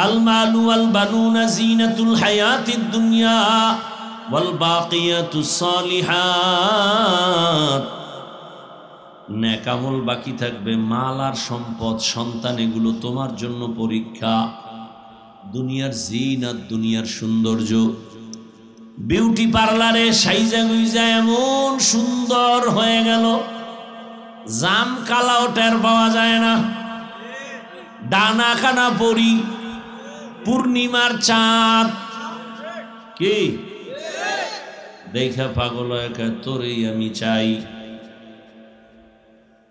আল মালু ওয়াল বানুনা জিনাতুল হায়াতিদ দুনিয়া ওয়াল বাকিয়াতুস সালিহাত, নেক আমল বাকি থাকবে, মাল আর সম্পদ সন্তান এগুলো তোমার জন্য পরীক্ষা। দুনিয়ার জিনাত, দুনিয়ার সৌন্দর্য, বিউটি পার্লারে সাইজা গুইজা এমন সুন্দর হয়ে গেল, জাম কালাও টের পাওয়া যায় না। ডানা খানা পরি, পূর্ণিমার চাঁদ, কি দেখা পাগল তোরেই আমি চাই।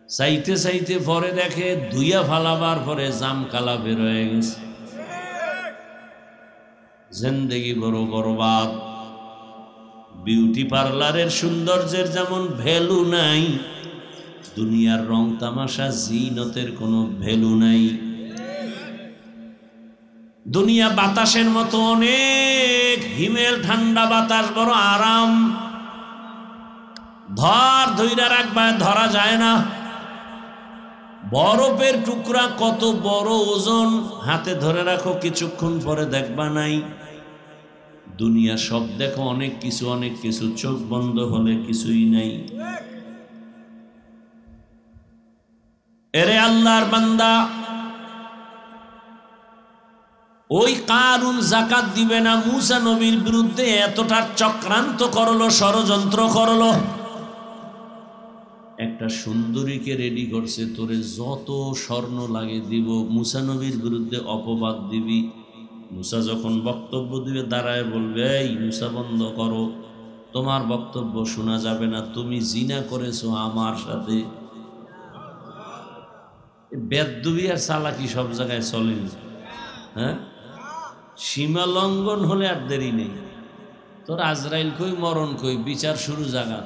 চাইতে চাইতে পরে দেখে ধুইয়া ফালাবার পরে জাম কালা বের হয়ে গেছে। জিন্দেগি বড় বরবাদ। বিউটি পার্লারের সৌন্দর্যের যেমন ভ্যালু নাই, দুনিয়ার রং তামাশা জিনতের কোনো ভ্যালু নাই। দুনিয়া বাতাসের মতো অনেক, হিমেল ঠান্ডা বাতাস বড় আরাম, ধৈরা রাখবা ধরা যায় না। বরফের টুকরা কত বড় ওজন, হাতে ধরে রাখো কিছুক্ষণ পরে দেখবা নাই। দুনিয়া সব দেখো অনেক কিছু, অনেক কিছু, চোখ বন্ধ হলে কিছুই নাই। এরে আল্লাহর বান্দা, ওই কারুন যাকাত দিবে না, মুসা নবীর বিরুদ্ধে এতটা চক্রান্ত করলো, ষড়যন্ত্র করলো। একটা সুন্দরীকে রেডি করছে, তোরে যত স্বর্ণ লাগে দিব, মুসা নবীর বিরুদ্ধে অপবাদ দিবি। মুসা যখন বক্তব্য দিবে দাঁড়ায় বলবে, এই মুসা বন্ধ করো, তোমার বক্তব্য শোনা যাবে না, তুমি জিনা করেছো আমার সাথে। বেদবি আর চালাকি সব জায়গায় চলেনি। হ্যাঁ, সীমা লঙ্ঘন হলে আর দেরি নেই। তোর আজরাইল কই, মরণ কই, বিচার শুরু জায়গা।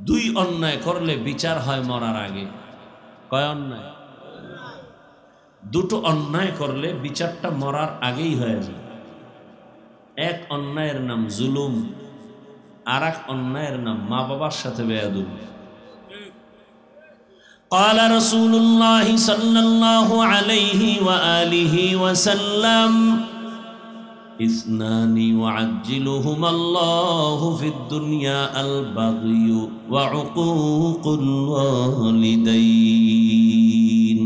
দুই অন্যায় করলে বিচার হয় মরার আগে। কয় অন্যায়? দুটো অন্যায় করলে বিচারটা মরার আগেই হয়ে যায়। এক অন্যায়ের নাম জুলুম, আর এক অন্যায়ের নাম মা বাবার সাথে বেয়াদবি। قال رسول الله صلى الله عليه وآله وسلم اثنان يعجلهما الله في الدنيا البغي وعقوق الوالدين।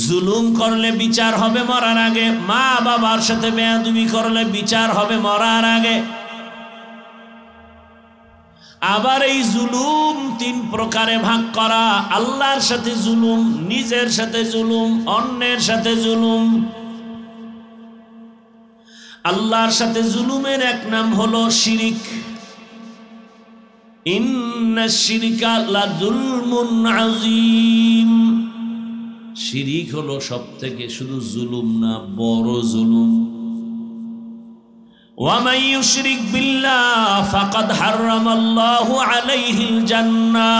জুলুম করলে বিচার হবে মরার আগে, মা বাবার সাথে বেয়াদবি করলে বিচার হবে মরার আগে। আবার এই জুলুম তিন প্রকারে ভাগ করা, আল্লাহর সাথে জুলুম, নিজের সাথে জুলুম, অন্যের সাথে জুলুম। আল্লাহর সাথে জুলুমের এক নাম হলো শিরিক। ইন্নাশ শিরকা লাযুলমুন আযীম। শিরিক হলো সবথেকে, শুধু জুলুম না, বড় জুলুম। وَمَن يُشْرِكْ بِاللَّهِ فَقَدْ حَرَّمَ اللَّهُ عَلَيْهِ الْجَنَّةَ।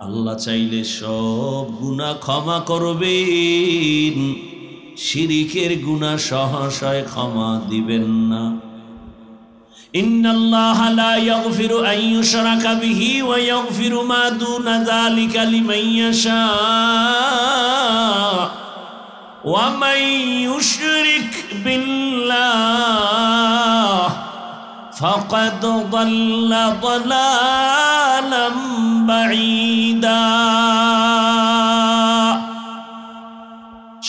আল্লাহ চাইলে সব গুনাহ ক্ষমা করবেন, শিরিকের গুনাহ সহসায় ক্ষমা দিবেন না। ইন্নাল্লাহা লা ইয়াগফিরু আন ইউশরাকা বিহি ওয়া ইয়াগফিরু মা দুনা যালিকা লিমান ইয়াশা। وَمَن يُشْرِكْ بِاللَّهِ فَقَدْ ضَلَّ ضَلَالًا بَعِيدًا।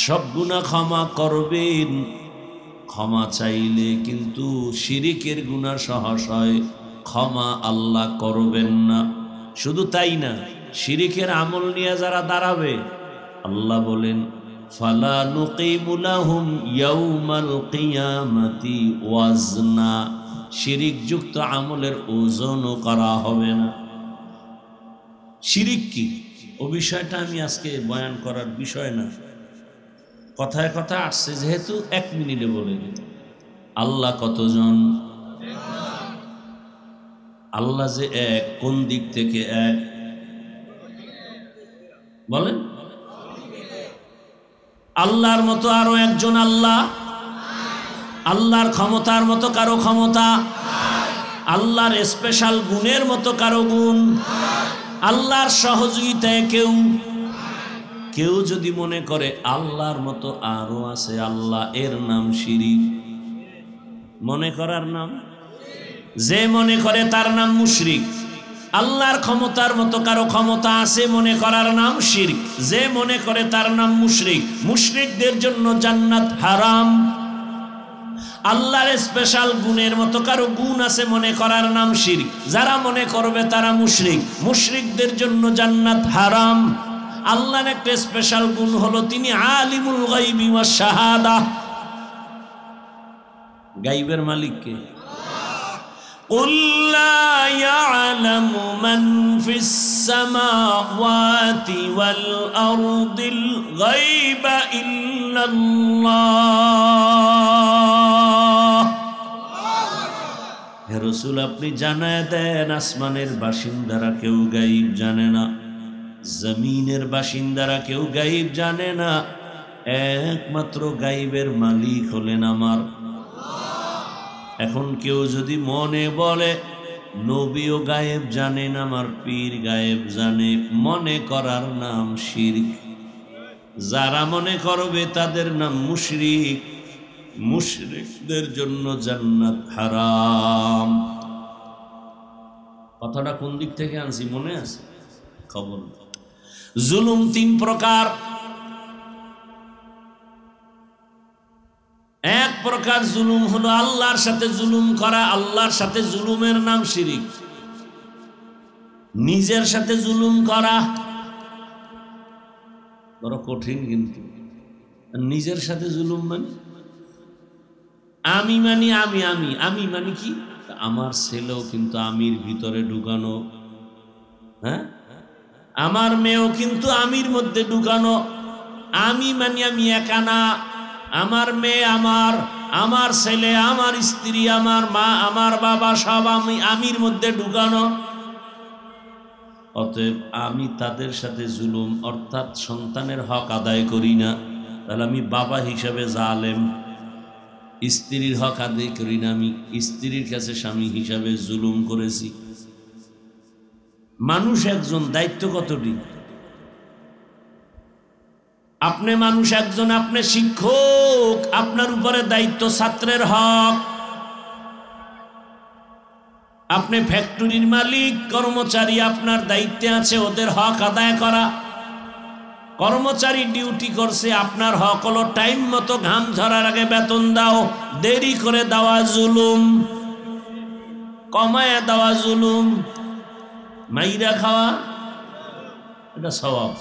সব গুনাহ ক্ষমা করবেন, ক্ষমা চাইলে, কিন্তু শিরিকের গুনাহ সহসায় ক্ষমা আল্লাহ করবেন না। শুধু তাই না, শিরিকের আমল নিয়ে যারা দাঁড়াবে, আল্লাহ বলেন ফালা নুকিমু লাহুম ইয়াউমাল কিয়ামাতি ওয়াজনা। শিরিক যুক্ত আমলের ওজনও করা হবে না। শিরিক কি, ও বিষয়টা আমি আজকে বয়ান করার বিষয় না, কথায় কথা আসছে যেহেতু 1 মিনিটে বলে দিই। আল্লাহ কতজন? আল্লাহ যে এক, কোন দিক থেকে এক বলেন? আল্লাহর মতো আরো একজন আল্লাহ? আল্লাহর ক্ষমতার মতো কারো ক্ষমতা? আল্লাহর স্পেশাল গুণের মতো কারো গুণ? আল্লাহর সহযোগিতায় কেউ যদি মনে করে আল্লাহর মতো আরো আছে আল্লাহ, এর নাম শিরিক। মনে করার নাম, যে মনে করে তার নাম মুশরিক। আল্লাহর ক্ষমতার মতো কারো ক্ষমতা আছে মনে করার নাম শিরক। যে মনে করে তার নাম মুশরিক। মুশরিকদের জন্য জান্নাত হারাম। আল্লাহর স্পেশাল গুণের মতো কারো গুণ আছে মনে করার নাম শিরক। যারা মনে করবে তারা মুশরিক। মুশরিকদের জন্য জান্নাত হারাম। আল্লাহর একটা স্পেশাল গুণ হলো তিনি আলিমুল গায়বি ওয়াশ শাহাদা। গায়বের মালিক কে? قل لا يعلم من في السماوات والأرض الغيب إلا الله। হে রাসূল, আপনি জানায় দেন আসমানের বাসিন্দারা কেউ গায়ব জানে না, জমিনের বাসিন্দারা কেউ গায়ব জানে না, একমাত্র গায়বের মালিক হলেন আমার। এখন কেউ যদি মনে বলে নবীও গায়েব জানেন, আমার পীর গায়েব জানে, মনে করার নাম শিরক। যারা মনে করবে তাদের নাম মুশরিক। মুশরিকদের জন্য জান্নাত হারাম। কথাটা কোন দিক থেকে আনছি মনে আছে? খবর। জুলুম তিন প্রকার। এক প্রকার জুলুম হলো আল্লাহর সাথে জুলুম করা। আল্লাহর সাথে জুলুমের নাম শিরিক। নিজের সাথে জুলুম করা বড় কঠিন, কিন্তু নিজের সাথে জুলুম মানে আমি মানি আমি আমি আমি মানি কি? আমার ছেলেও কিন্তু আমির ভিতরে ঢুকানো, হ্যাঁ, আমার মেয়েও কিন্তু আমির মধ্যে ঢুকানো। আমি মানি আমি একা না, আমার মেয়ে, আমার ছেলে, আমার স্ত্রী, আমার মা, আমার বাবা সব আমি আমির মধ্যে ঢুকানো। অতএব আমি তাদের সাথে জুলুম অর্থাৎ সন্তানের হক আদায় করি না, তাহলে আমি বাবা হিসাবে জালেম। স্ত্রীর হক আদায় করি না, আমি স্ত্রীর কাছে স্বামী হিসাবে জুলুম করেছি। মানুষ একজন, দায়িত্ব কতটি? আপনি মানুষ একজন, আপনি শিক্ষক, আপনার উপরে দায়িত্ব ছাত্রের হক। আপনি ফ্যাক্টরির মালিক, কর্মচারী, আপনার দায়িত্বে আছে ওদের হক আদায় করা। কর্মচারী ডিউটি করছে, আপনার হক হলো টাইম মতো ঘাম ঝরার আগে বেতন দাও। দেরি করে দেওয়া জুলুম, কমায় দেওয়া জুলুম, মাইরা খাওয়া এটা সওয়াব।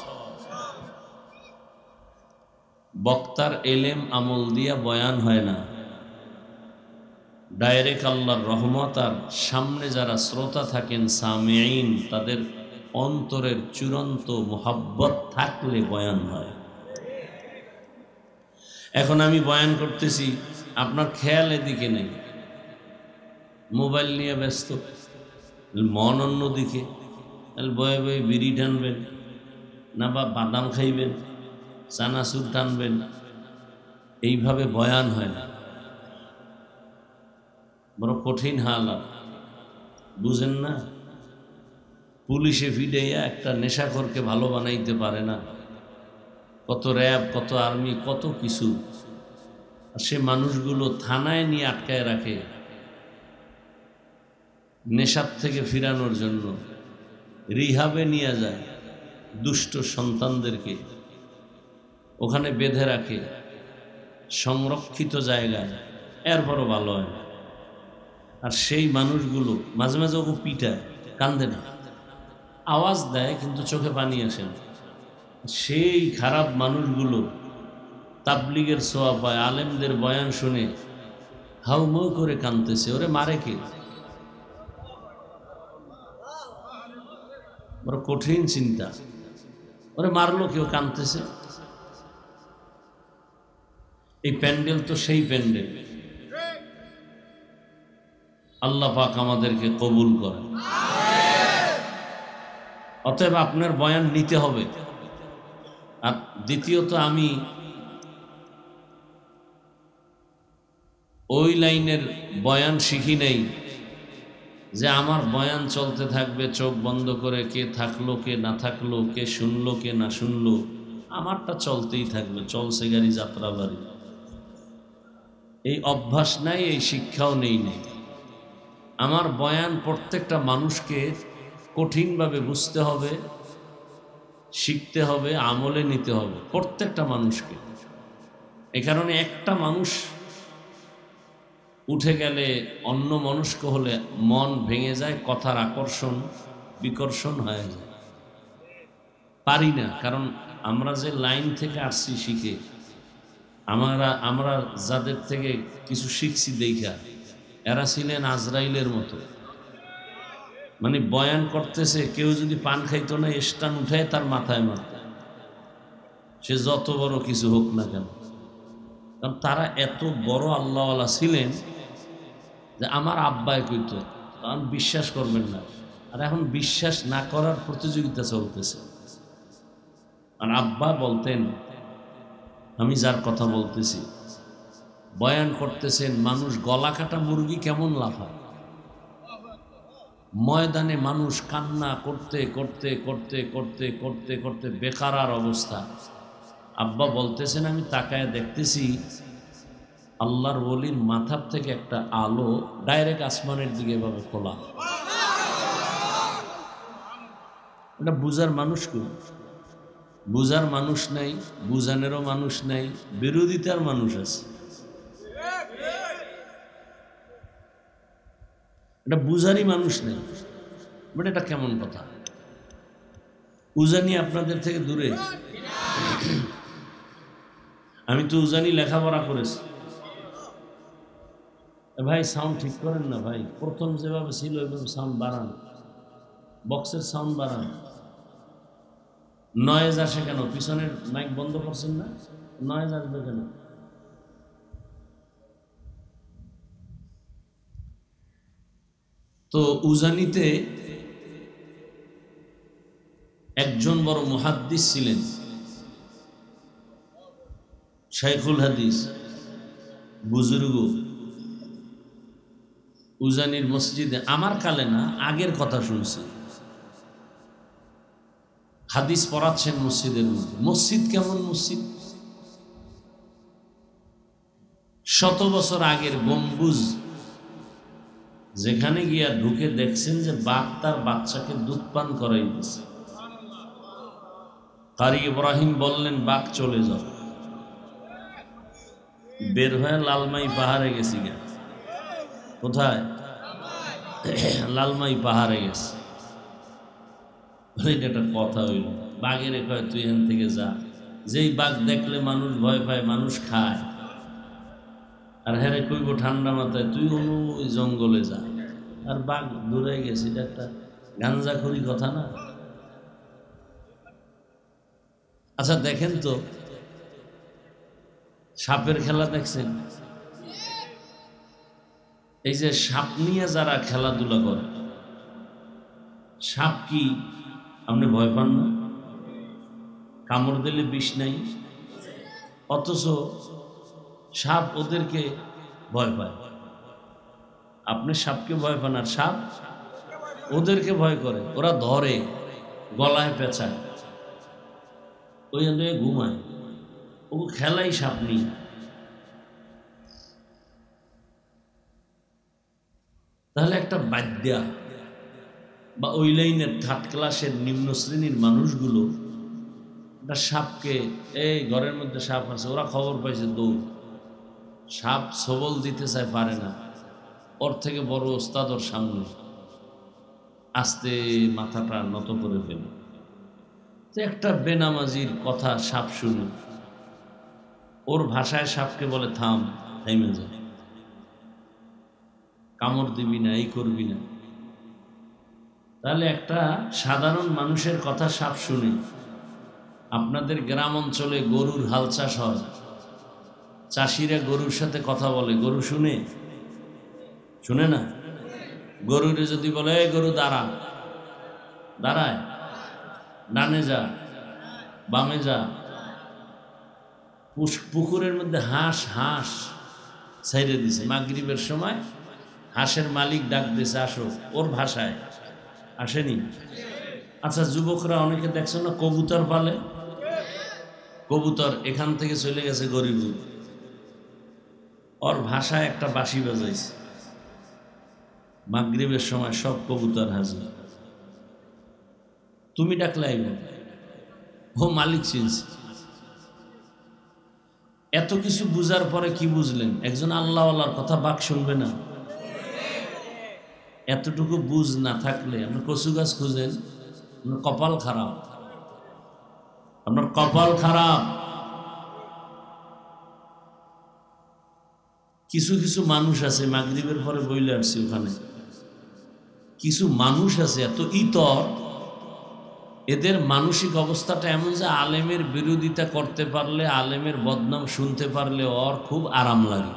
বক্তার এলেম আমল দিয়া বয়ান হয় না, ডাইরেক্ট আল্লাহর রহমত আর সামনে যারা শ্রোতা থাকেন সামিঈন, তাদের অন্তরের চূড়ান্ত মুহাব্বত থাকলে বয়ান হয়। এখন আমি বয়ান করতেছি, আপনার খেয়াল এদিকে নেই, মোবাইল নিয়ে ব্যস্ত, মন অন্যদিকে। বয়ে বয়ে বিড়ি টানবেন না বা বাদাম খাইবেন, চানাচুর টানবেন, এইভাবে বয়ান হয় না। বড় কঠিন হালাত, বুঝেন না? পুলিশে ফিডাইয়া একটা নেশাখোরকে ভালো বানাইতে পারে না। কত র্যাব, কত আর্মি, কত কিছু। আর সে মানুষগুলো থানায় নিয়ে আটকায় রাখে নেশার থেকে ফিরানোর জন্য। রিহাবে নিয়ে যায় দুষ্ট সন্তানদেরকে, ওখানে বেঁধে রাখে সংরক্ষিত জায়গায়, এরপরও ভালো হয় না। আর সেই মানুষগুলো মাঝে মাঝে ওকে পিটায়, কান্দে না, আওয়াজ দেয় কিন্তু চোখে পানি আসে না। সেই খারাপ মানুষগুলো তাবলিগের সোয়াব পায়, আলেমদের বয়ান শুনে হাউমাউ করে কাঁদতেছে। ওরে মারে কে? বড় কঠিন চিন্তা। ওরে মারলো কেউ, কাঁদতেছে। এই প্যান্ডেল তো সেই প্যান্ডেল। আল্লাহ পাক আমাদেরকে কবুল করে। অতএব আপনার বয়ান নিতে হবে। আর দ্বিতীয়ত, আমি ওই লাইনের বয়ান শিখি নাই যে আমার বয়ান চলতে থাকবে চোখ বন্ধ করে, কে থাকলো কে না থাকলো, কে শুনলো কে না শুনলো, আমারটা চলতেই থাকবে, চলছে গাড়ি যাত্রা বাড়ি। এই অভ্যাস নাই, এই শিক্ষাও নেই। আমার বয়ান প্রত্যেকটা মানুষকে কঠিনভাবে বুঝতে হবে, শিখতে হবে, আমলে নিতে হবে প্রত্যেকটা মানুষকে। এ কারণে একটা মানুষ উঠে গেলে অন্য মনস্ক হলে মন ভেঙে যায়, কথার আকর্ষণ বিকর্ষণ হয়ে যায়। পারি না, কারণ আমরা যে লাইন থেকে আসছি শিখে, আমরা যাদের থেকে কিছু শিখছি দেখা, এরা ছিলেন আজরাইলের মতো। মানে বয়ান করতেছে, কেউ যদি পান খাইতো না স্টান উঠায় তার মাথায় মারত, সে যত বড় কিছু হোক না কেন। কারণ তারা এত বড় আল্লাহওয়ালা ছিলেন যে আমার আব্বায় কইতো, কারণ বিশ্বাস করবেন না। আর এখন বিশ্বাস না করার প্রতিযোগিতা চলতেছে। আর আব্বা বলতেন, আমি যার কথা বলতেছি, বয়ান করতেছেন, মানুষ গলা কাটা মুরগি কেমন লাফায়, ময়দানে মানুষ কান্না করতে করতে করতে করতে করতে করতে বেকারার অবস্থা। আব্বা বলতেছেন, আমি তাকায় দেখতেছি আল্লাহর ওলির মাথার থেকে একটা আলো ডাইরেক্ট আসমানের দিকে এভাবে খোলা। এটা বুঝার মানুষ কই? বুঝার মানুষ নাই, বুঝানেরও মানুষ নাই, বিরোধিতার মানুষ আছে। এটা বুঝারই মানুষ নেই। বাট এটা কেমন কথা? উজানি আপনাদের থেকে দূরে। আমি তো উজানি লেখাপড়া করেছি। ভাই সাউন্ড ঠিক করেন না ভাই, প্রথম যেভাবে ছিল ওইভাবে সাউন্ড বাড়ান, বক্সের সাউন্ড বাড়ান। নয়েজ আসে কেন? পিছনের মাইক বন্ধ করছেন না, নয়েজ আসবে কেন? তো উজানিতে একজন বড় মুহাদ্দিস ছিলেন, শাইখুল হাদিস, বুজুর্গ। উজানির মসজিদে, আমার কালে না, আগের কথা শুনছি, হাদিস পড়াচ্ছেন মসজিদের মধ্যে। মসজিদ কেমন মসজিদ? 100 বছর আগের গম্বুজ, যেখানে গিয়া ঢুকে দেখছেন যে বাঘ তার বাচ্চাকে দুধ পান করাই দিচ্ছে। কারি ইব্রাহিম বললেন, বাঘ চলে যাও। বের হয়ে লালমাই পাহাড়ে গেছি। কোথায়? লালমাই পাহাড়ে গেছে। একটা কথা হইল, বাঘের কয় তুই এখান থেকে যা। যেই বাঘ দেখলে মানুষ ভয় পায়, মানুষ খায়। আর হ্যাঁ কইব ঠান্ডা মাথায়, তুই ওই জঙ্গলে যা। আর বাঘ দূরে গেছে। এটা একটা গাঞ্জাখুরি কথা না? আচ্ছা দেখেন তো, সাপের খেলা দেখছেন? এই যে সাপ নিয়ে যারা খেলাধুলা করে, সাপ কি আপনি ভয় পান না? কামড় দিলে বিষ নাই, অথচ সাপ ওদেরকে ভয় পায়। আপনি সাপকে ভয় পান, আর সাপ ওদেরকে ভয় করে। ওরা ধরে, গলায় পেঁচায়, ওই জন্য ঘুমায়। ও খেলাই সাপ নিয়ে। তাহলে একটা বাদ্যা বা ওই লাইনের থার্ড ক্লাসের নিম্ন শ্রেণীর মানুষগুলো একটা সাপকে, এই ঘরের মধ্যে সাপ আছে, ওরা খবর পাইছে, দৌড়। সাপ সবল দিতে চায়, পারে না। ওর থেকে বড় ওস্তাদ ওর সামনে, আস্তে মাথাটা নত করে ফেলে। তো একটা বেনামাজির কথা সাপ শুনে, ওর ভাষায় সাপকে বলে, থাম, থেমে যা, কামড় দিবি না, এই করবি না। তাহলে একটা সাধারণ মানুষের কথা সাপ শুনে। আপনাদের গ্রাম অঞ্চলে গরুর হাল চাষ হয়, চাষিরা গরুর সাথে কথা বলে, গরু শুনে? শুনে না? গরুরে যদি বলে, এই গরু দাঁড়া, দাঁড়ায়, ডানে যা, বামে যা। পুকুরের মধ্যে হাঁস ছাইড়ে দিছে, মাগরিবের সময় হাঁসের মালিক ডাক দিছে, আসো, ওর ভাষায়। আসেনি? আচ্ছা যুবকরা অনেকে দেখছো না কবুতর পালে? কবুতর এখান থেকে চলে গেছে গরিবুর, ওর ভাষায় একটা বাঁশি বাজাইছে, মাগরিবের সময় সব কবুতর হাজির। তুমি ডাকলে আইব, ও মালিক চিনছে। এত কিছু বুঝার পরে কি বুঝলেন? একজন আল্লাহওয়ালার কথা বাক শুনবে না? এতটুকু বুঝ না থাকলে আপনি কচু গাছ খুঁজেন, আপনার কপাল খারাপ, আপনার কপাল খারাপ। কিছু কিছু মানুষ আছে, মাগরিবের পরে বইলে আসছি ওখানে, কিছু মানুষ আছে এত ইতর, এদের মানসিক অবস্থাটা এমন যে আলেমের বিরোধিতা করতে পারলে, আলেমের বদনাম শুনতে পারলে ওর খুব আরাম লাগে।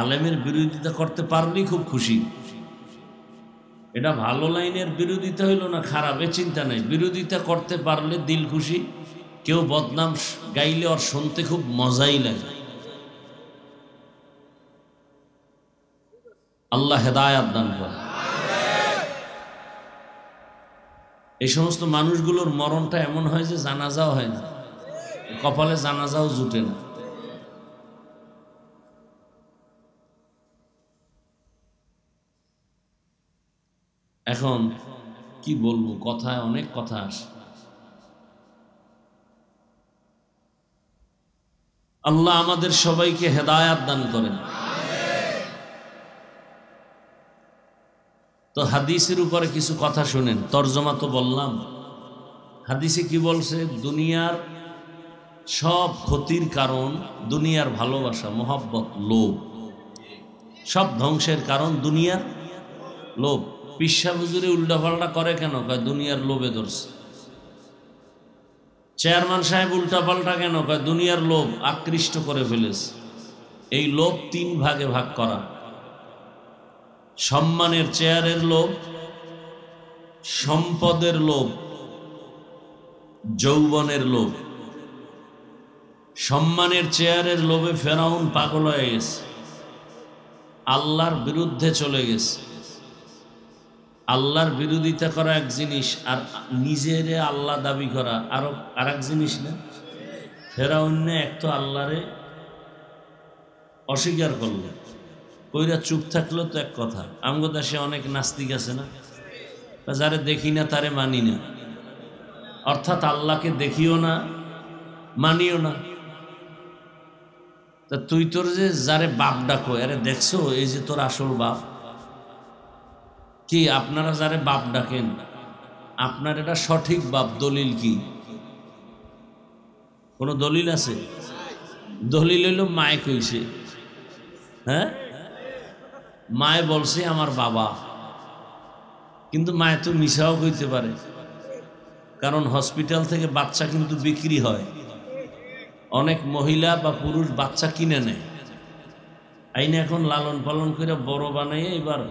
আলেমের বিরোধিতা করতে পারলেই খুব খুশি। এটা ভালো লাইনের বিরোধিতা হইল না খারাপ, এ চিন্তা নেই, বিরোধিতা করতে পারলে দিল খুশি। কেউ বদনাম গাইলে ওর শুনতে খুব মজাই লাগে। আল্লাহ হেদায়াত দান করে। এই সমস্ত মানুষগুলোর মরণটা এমন হয় যে জানাজাও হয় না, কপালে জানাজাও জুটে না। এখন কি বলবো, কথায় অনেক কথা আসে। আল্লাহ আমাদের সবাইকে হেদায়াত দান করেন। তো হাদিসের উপরে কিছু কথা শুনেন, তর্জমা তো বললাম। হাদিসে কি বলছে? দুনিয়ার সব ক্ষতির কারণ দুনিয়ার ভালোবাসা, মোহাব্বত, লোভ। সব ধ্বংসের কারণ দুনিয়ার লোভ। পিসা হুজুরে উল্টাপাল্টা করে কেন? কয় দুনিয়ার লোভে ধরছে। চেয়ারম্যান সাহেব উল্টাপাল্টা কেন? কয় দুনিয়ার লোভ আকৃষ্ট করে ফেলেছে। এই লোভ তিন ভাগে ভাগ করা: সম্মানের চেয়ারের লোভ, সম্পদের লোভ, যৌবনের লোভ। সম্মানের চেয়ারের লোভে ফেরাউন পাগল হয়ে গেছে, আল্লাহর বিরুদ্ধে চলে গেছে। আল্লাহর বিরোধিতা করা এক জিনিস, আর নিজের আল্লাহ দাবি করা আর এক জিনিস না? ফেরাউন এক তো আল্লাহরে অস্বীকার করলো, কইরা চুপ থাকলো তো এক কথা। আমগো দেশে অনেক নাস্তিক আছে না, যারে দেখি না তারে মানি না, অর্থাৎ আল্লাহকে দেখিও না মানিও না। তা তুই তোর যে যারে বাপ ডাকো, আরে দেখছো এই যে তোর আসল বাপ কি? আপনারা যারে বাপ ডাকেন, আপনার এটা সঠিক বাপ, দলিল কি? কোন দলিল আছে? দলিল হইল মায়ে কইছে, হ্যাঁ মায়ে বলছে আমার বাবা, কিন্তু মায়ে তো মিশাও কইতে পারে, কারণ হসপিটাল থেকে বাচ্চা কিন্তু বিক্রি হয়। অনেক মহিলা বা পুরুষ বাচ্চা কিনে নেয়, আইনে এখন লালন পালন করে বড় বানাইয়ে এবার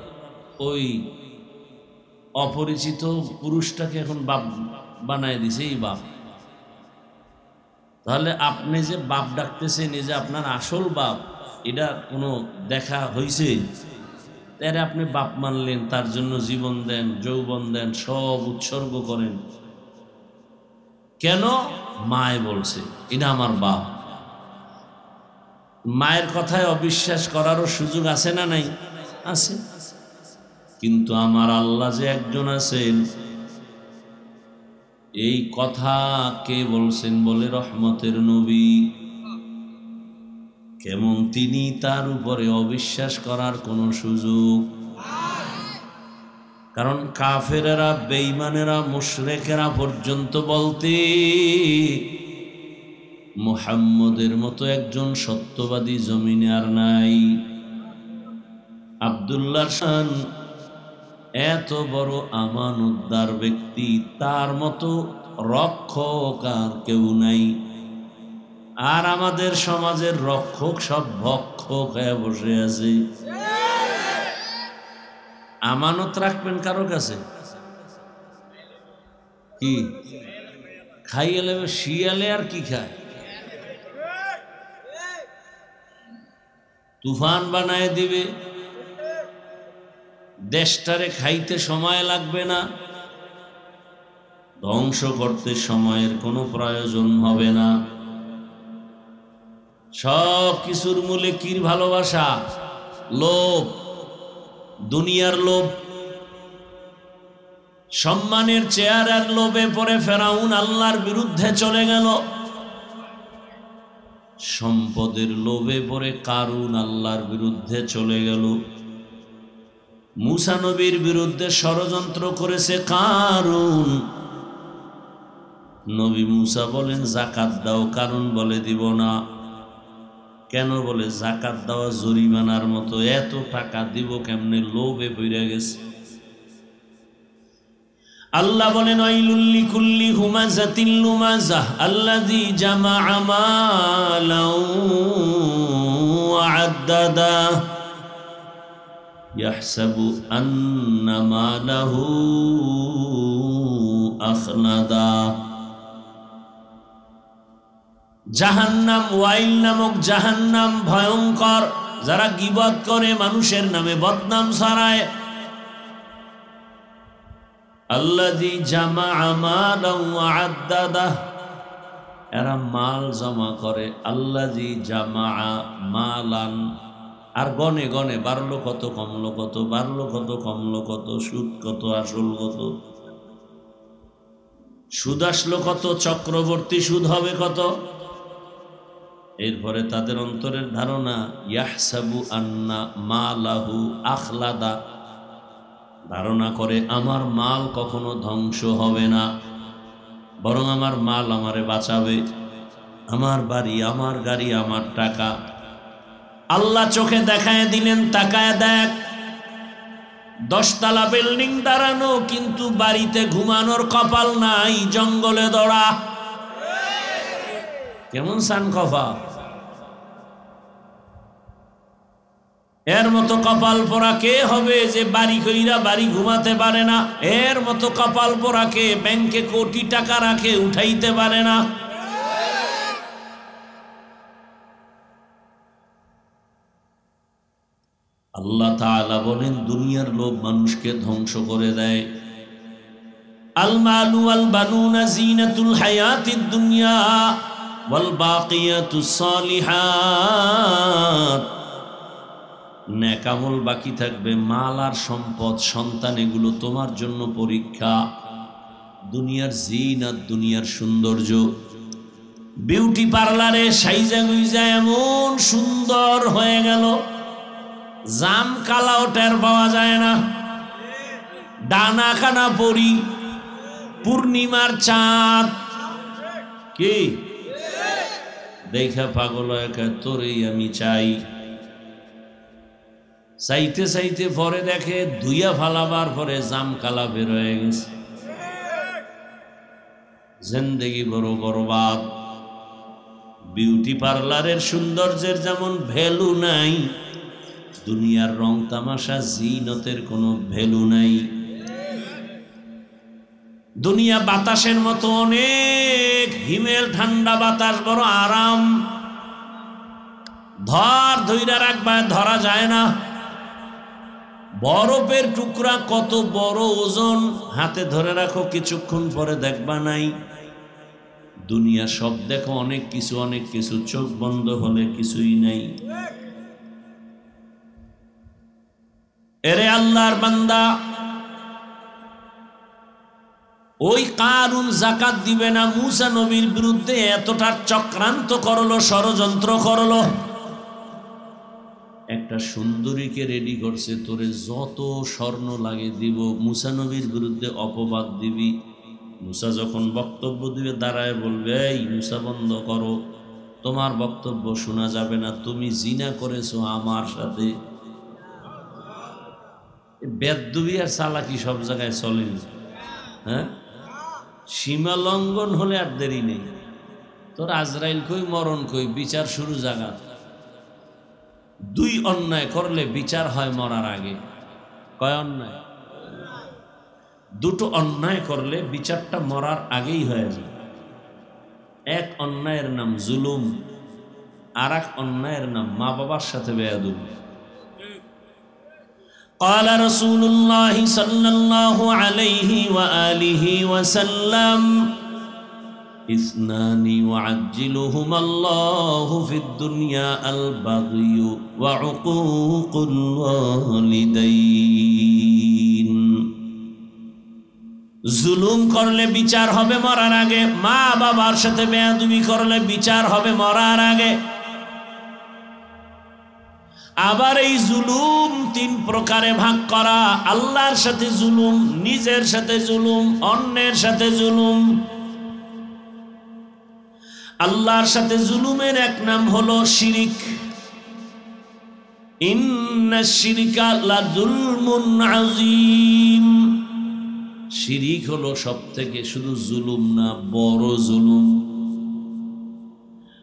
ওই অপরিচিত পুরুষটাকে এখন বাপ বানায় দিছে এই বাপ। তাহলে আপনি যে বাপ ডাকতেছেন, এই যে আপনার আসল বাপ, এটা কোনো দেখা হইছে? তারে আপনি বাপ মানলেন, তার জন্য জীবন দেন, যৌবন দেন, সব উৎসর্গ করেন কেন? মায় বলছে এটা আমার বাপ। মায়ের কথায় অবিশ্বাস করারও সুযোগ আছে না নাই? আছে। কিন্তু আমার আল্লাহ যে একজন আছেন, এই কথা কে বলছেন? বলে রহমতের নবী। কেমন তিনি? তার উপরে অবিশ্বাস করার কোনো সুযোগ। কারণ কাফেরেরা, বেঈমানেরা, মুশরিকেরা পর্যন্ত বলতে মুহাম্মদের মতো একজন সত্যবাদী জমিনে আর নাই। আব্দুল্লাহ শান এত বড় আমানতদার ব্যক্তি, তার মতো রক্ষক আর কেউ নাই। আর আমাদের সমাজের রক্ষক সব ভক্ষক হয়ে বসে আছে। আমানত রাখবেন কারো কাছে? কি খাইয়ে শিয়ালে আর কি খায়? তুফান বানায় দিবে, দেশটারে খাইতে সময় লাগবে না, ধ্বংস করতে সময়ের কোনো প্রয়োজন হবে না। সব কিছুর মূলে কির ভালোবাসা? লোভ, দুনিয়ার লোভ। সম্মানের চেহারার লোভে পড়ে ফেরাউন আল্লাহর বিরুদ্ধে চলে গেল। সম্পদের লোভে পড়ে কারুন আল্লাহর বিরুদ্ধে চলে গেল। মূসা নবীর বিরুদ্ধে ষড়যন্ত্র করেছে কারুন। নবী মূসা বলেন যাকাত দাও, কারুন বলে দিব না। কেন? বলে যাকাত দেওয়া জরিমানার মতো, এত টাকা দিব কেমনে? লোভে পড়ে গেছে। আল্লাহ বলেন ওয়াইলুল লিকুল্লি হুমাযাতিল লুমাযাহ আল্লাযী জামাআ মালাও ওয়া আদ্দাদা ইয়াহসাবু আন্না মালাহু আখলাদা। জাহান্নাম, ওয়াইল নামক জাহান্নাম ভয়ঙ্কর। যারা গীবত করে, মানুষের নামে বদনাম ছড়ায়। আল্লাযী জামাআ মালাও ওয়া আদ্দাদা, এরা মাল জমা করে। আল্লাযী জামাআ মালান, আর গনে গনে বাড়লো কত কমলো কত, বাড়লো কত কমলো কত, সুদ কত আসল কত, সুদ আসলো কত, চক্রবর্তী সুদ হবে কত। এরপরে তাদের অন্তরের ধারণা ইয়াহসাবু আন্না মালাহু আখলাদা, ধারণা করে আমার মাল কখনো ধ্বংস হবে না, বরং আমার মাল আমারে বাঁচাবে। আমার বাড়ি, আমার গাড়ি, আমার টাকা। আল্লাহ চোখে দেখায় দিলেন, তাকায় দেখ 10 তলা বিল্ডিং দাঁড়ানো, কিন্তু বাড়িতে ঘুমানোর কপাল নাই, জঙ্গলে দৌড়া। কেমন সান কফা? এর মতো কপাল পোড়া কে হবে যে বাড়ি কইরা বাড়ি ঘুমাতে পারে না? এর মতো কপাল পোড়া কে ব্যাংকে কোটি টাকা রাখে, উঠাইতে পারে না? আল্লাহ তাআলা বলেন দুনিয়ার লোভ মানুষকে ধ্বংস করে দেয়। আল মালু ওয়াল বানুনা জিনাতুল হায়াতিদ দুনিয়া ওয়াল বাকিয়াতুস সালিহাত, নেক আমল বাকি থাকবে, মাল আর সম্পদ, সন্তান, এগুলো তোমার জন্য পরীক্ষা। দুনিয়ার জিনাত, দুনিয়ার সৌন্দর্য। বিউটি পার্লারে সাইজা গুইজা এমন সুন্দর হয়ে গেল, জাম কালাও টের পাওয়া যায় না। ডানা খানা পরি, পূর্ণিমার চাঁদ, কি দেখা পাগল একা, তোরেই আমি চাই। চাইতে চাইতে পরে দেখে ধুইয়া ফালাবার পরে জাম কালা বের হয়ে গেছে। জিন্দেগি বড় বরবাদ। বিউটি পার্লারের সৌন্দর্যের যেমন ভ্যালু নাই, দুনিয়ার রং তামাশা জিনতের কোনো ভ্যালু নাই। দুনিয়া বাতাসের মতো অনেক, হিমেল ঠান্ডা বাতাস, বড় আরাম, ধৈরা রাখবা, ধরা যায় না। বরফের টুকরা কত বড় ওজন, হাতে ধরে রাখো, কিছুক্ষণ পরে দেখবা নাই। দুনিয়া সব দেখো, অনেক কিছু অনেক কিছু, চোখ বন্ধ হলে কিছুই নাই। এরে আল্লাহর বান্দা, ওই কারুন যাকাত দিবে না, মূসা নবীর বিরুদ্ধে এতটা চক্রান্ত করলো, ষড়যন্ত্র করলো। একটা সুন্দরীকে রেডি করছে, তোরে যত স্বর্ণ লাগে দিব, মূসা নবীর বিরুদ্ধে অপবাদ দিবি। মূসা যখন বক্তব্য দিবে দাঁড়ায় বলবে, এই মূসা বন্ধ করো, তোমার বক্তব্য শোনা যাবে না, তুমি জিনা করেছো আমার সাথে। বেদবি আর চালাকি সব জায়গায় চলে। হ্যাঁ, সীমা লঙ্ঘন হলে আর দেরি নেই। তোর আজরাইল কই, মরণ কই, বিচার শুরু জায়গা। 2 অন্যায় করলে বিচার হয় মরার আগে। কয় অন্যায়? 2টো অন্যায় করলে বিচারটা মরার আগেই হয়ে যায়। এক অন্যায়ের নাম জুলুম, আর এক অন্যায়ের নাম মা বাবার সাথে বেয়াদবি। قال رسول الله صلى الله عليه وآله وسلم اثنان يعجلهما الله في الدنيا البغي وعقوق الوالدين জুলুম করলে বিচার হবে মরার আগে, মা বাবার সাথে বেয়াদবি করলে বিচার হবে মরার আগে। আবার এই জুলুম তিন প্রকারে ভাগ করা, আল্লাহর সাথে জুলুম, নিজের সাথে জুলুম, অন্যের সাথে জুলুম। আল্লাহর সাথে জুলুমের এক নাম হলো শিরিক। ইন্নাশ শিরকা লাযুলমুন আযীম। শিরিক হলো সবথেকে শুধু জুলুম না, বড় জুলুম।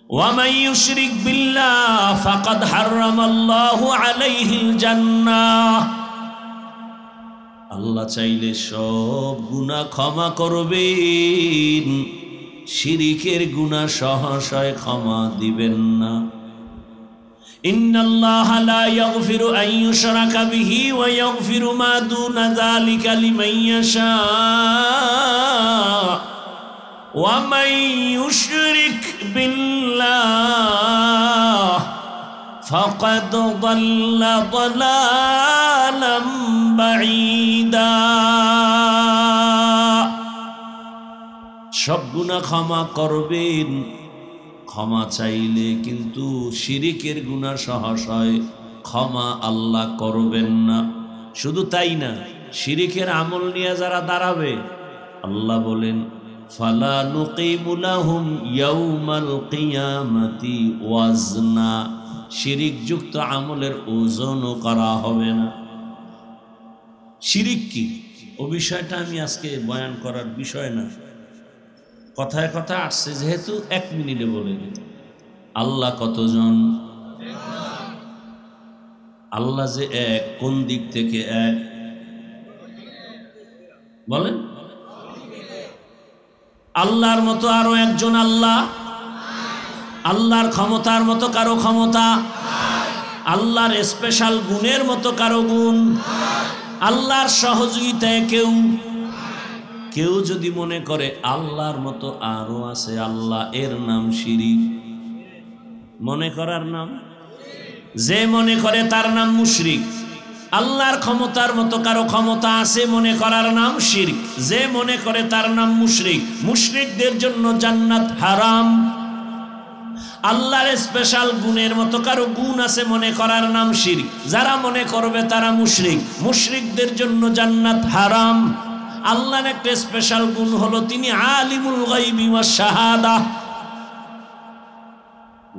وَمَن يُشْرِكْ بِاللَّهِ فَقَدْ حَرَّمَ اللَّهُ عَلَيْهِ الْجَنَّةَ। আল্লাহ চাইলে সব গুনাহ ক্ষমা করবেন, শিরিকের গুনাহ সহসায় ক্ষমা দিবেন না। ইন্নাল্লাহা লা ইয়াগফিরু আন ইউশরাকা বিহি ওয়া ইয়াগফিরু মা দুনা যালিকা লিমান ইয়াশা ওয়া মান ইউশরিক বিল্লাহ ফাকাদ দাল্লা দালালাম বাঈদা। সব গুনাহ ক্ষমা করবেন, ক্ষমা চাইলে, কিন্তু শিরিকের গুনাহ সহসায় ক্ষমা আল্লাহ করবেন না। শুধু তাই না, শিরিকের আমল নিয়ে যারা দাঁড়াবে, আল্লাহ বলেন ফালা নুকিমু লাহুম ইয়াউমাল কিয়ামাতি ওয়াজনা। শিরিক যুক্ত আমলের ওজনও করা হবে না। শিরিক কি, ও বিষয়টা আমি আজকে বয়ান করার বিষয় না, কথায় কথা আসছে যেহেতু 1 মিনিটে বলে দিই। আল্লাহ কতজন? আল্লাহ যে এক, কোন দিক থেকে এক বলেন? আল্লাহর মতো আরো একজন আল্লাহ? আল্লাহর ক্ষমতার মতো কারো ক্ষমতা? আল্লাহর স্পেশাল গুণের মতো কারো গুণ? আল্লাহর সহযোগিতায় কেউ? কেউ যদি মনে করে আল্লাহর মতো আরো আছে আল্লাহ, এর নাম শিরিক। মনে করার নাম, যে মনে করে তার নাম মুশরিক। আল্লাহর ক্ষমতার মতো কারো ক্ষমতা আছে মনে করার নাম শিরক, যে মনে করে তার নাম মুশরিক। মুশরিকদের জন্য জান্নাত হারাম। আল্লাহর স্পেশাল গুণের মতো কারো গুণ আছে মনে করার নাম শিরক, যারা মনে করবে তারা মুশরিক। মুশরিকদের জন্য জান্নাত হারাম। আল্লাহর একটা স্পেশাল গুণ হলো তিনি আলিমুল গায়বি ওয়াশ শাহাদা।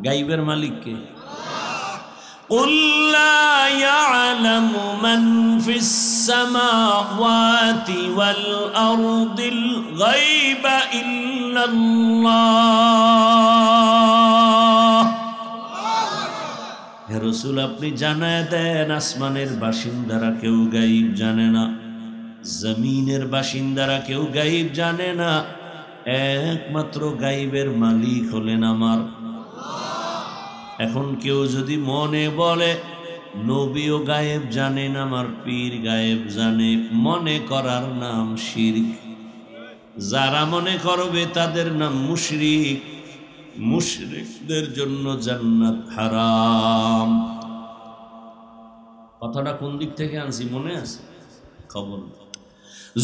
গায়বের মালিক কে? قُلْ لَا يَعْلَمُ مَنْ فِي السَّمَاوَاتِ وَالْأَرْضِ الْغَيْبَ إِلَّا اللَّهُ। হে রাসূল, আপনি জানায় দেন আসমানের বাসিন্দারা কেউ গায়ব জানে না, জমিনের বাসিন্দারা কেউ গায়ব জানে না, একমাত্র গায়বের মালিক হলেন আমার। এখন কেউ যদি মনে বলে নবীও গায়েব জানেন, আমার পীর গায়েব জানে, মনে করার নাম শিরক। যারা মনে করবে তাদের নাম মুশরিক। মুশরিকদের জন্য জান্নাত হারাম। কথাটা কোন দিক থেকে আনছি মনে আছে? খবর।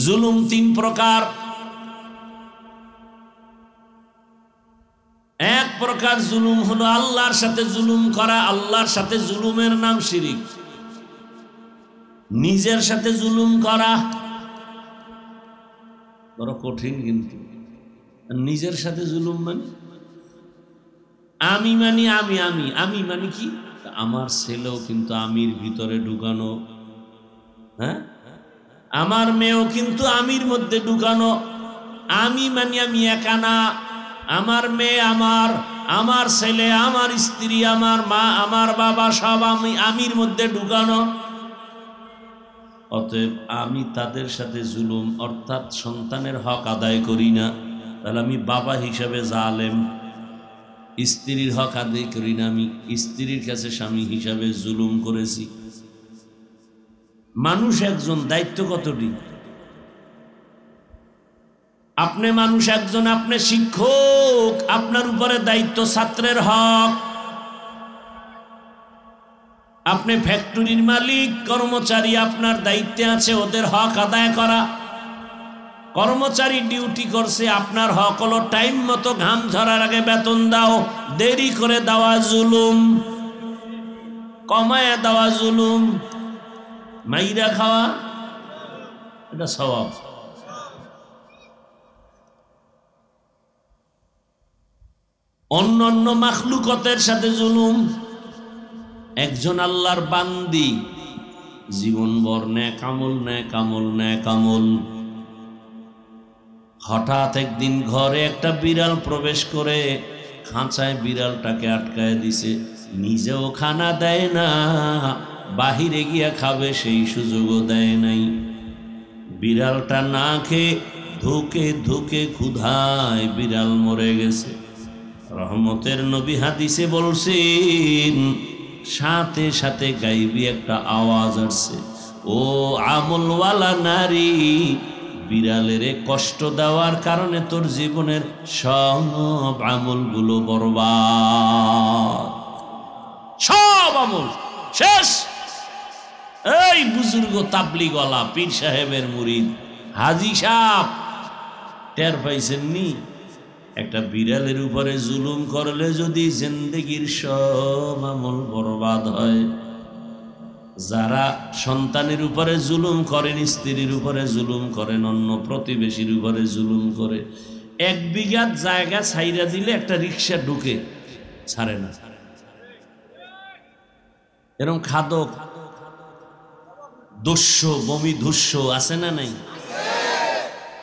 জুলুম 3 প্রকার। এক প্রকার জুলুম হলো আল্লাহর সাথে জুলুম করা। আল্লাহর সাথে জুলুমের নাম শিরিক। নিজের সাথে জুলুম করা বড় কঠিন, কিন্তু নিজের সাথে জুলুম মানে আমি মানি আমি আমি আমি মানে কি? আমার ছেলেও কিন্তু আমির ভিতরে ঢুকানো, হ্যাঁ, আমার মেয়েও কিন্তু আমির মধ্যে ঢুকানো। আমি মানি আমি একা না, আমার মেয়ে, আমার ছেলে, আমার স্ত্রী, আমার মা, আমার বাবা সব আমি আমির মধ্যে ঢুকানো। অতএব আমি তাদের সাথে জুলুম অর্থাৎ সন্তানের হক আদায় করি না, তাহলে আমি বাবা হিসাবে জালেম। স্ত্রীর হক আদায় করি না, আমি স্ত্রীর কাছে স্বামী হিসাবে জুলুম করেছি। মানুষ একজন, দায়িত্ব কতটি? আপনি মানুষ একজন, আপনি শিক্ষক, আপনার উপরে দায়িত্ব ছাত্রের হক। আপনি ফ্যাক্টরির মালিক, কর্মচারী, আপনার দায়িত্বে আছে ওদের হক আদায় করা। কর্মচারী ডিউটি করছে, আপনার হক হলো টাইম মতো ঘাম ঝরার আগে বেতন দাও। দেরি করে দেওয়া জুলুম, কমায় দেওয়া জুলুম, মাইরা খাওয়া এটা স্বভাব। অন্যান্য মাখলুকতের সাথে জুলুম। একজন আল্লাহর বান্দি জীবনভর নেক আমল, নেক আমল, নেক আমল। হঠাৎ একদিন ঘরে একটা বিড়াল প্রবেশ করে খাঁচায় বিড়ালটাকে আটকায় দিছে। নিজেও খানা দেয় না, বাহিরে গিয়া খাবে সেই সুযোগও দেয় নাই। বিড়ালটা না খেয়ে ধুকে ধুকে ক্ষুধায় বিড়াল মরে গেছে। রহমতের নবী হাদিসে বলছেন, সাথে সাথে গাইবি একটা আওয়াজ আসছে, ও আমলওয়ালা নারী, বিড়ালের কষ্ট দেওয়ার কারণে তোর জীবনের সব আমলগুলো বরবাদ, সব আমল শেষ। এই বুজুর্গ তাবলিগওয়ালা পীর সাহেবের মুরিদ হাজী সাহেব টের পাইছেন নি? একটা বিড়ালের উপরে জুলুম করলে যদি জিন্দেগির সব আমল বরবাদ হয়। যারা সন্তানের উপরে জুলুম করেন, স্ত্রীর উপরে জুলুম করেন, অন্য প্রতিবেশীর উপরে জুলুম করে, 1 বিঘা জায়গা ছাইরা দিলে একটা রিক্সা ঢুকে ছাড়ে না। এরকম খাদক, দস্য, বমি ধুস্য আছে না নাই?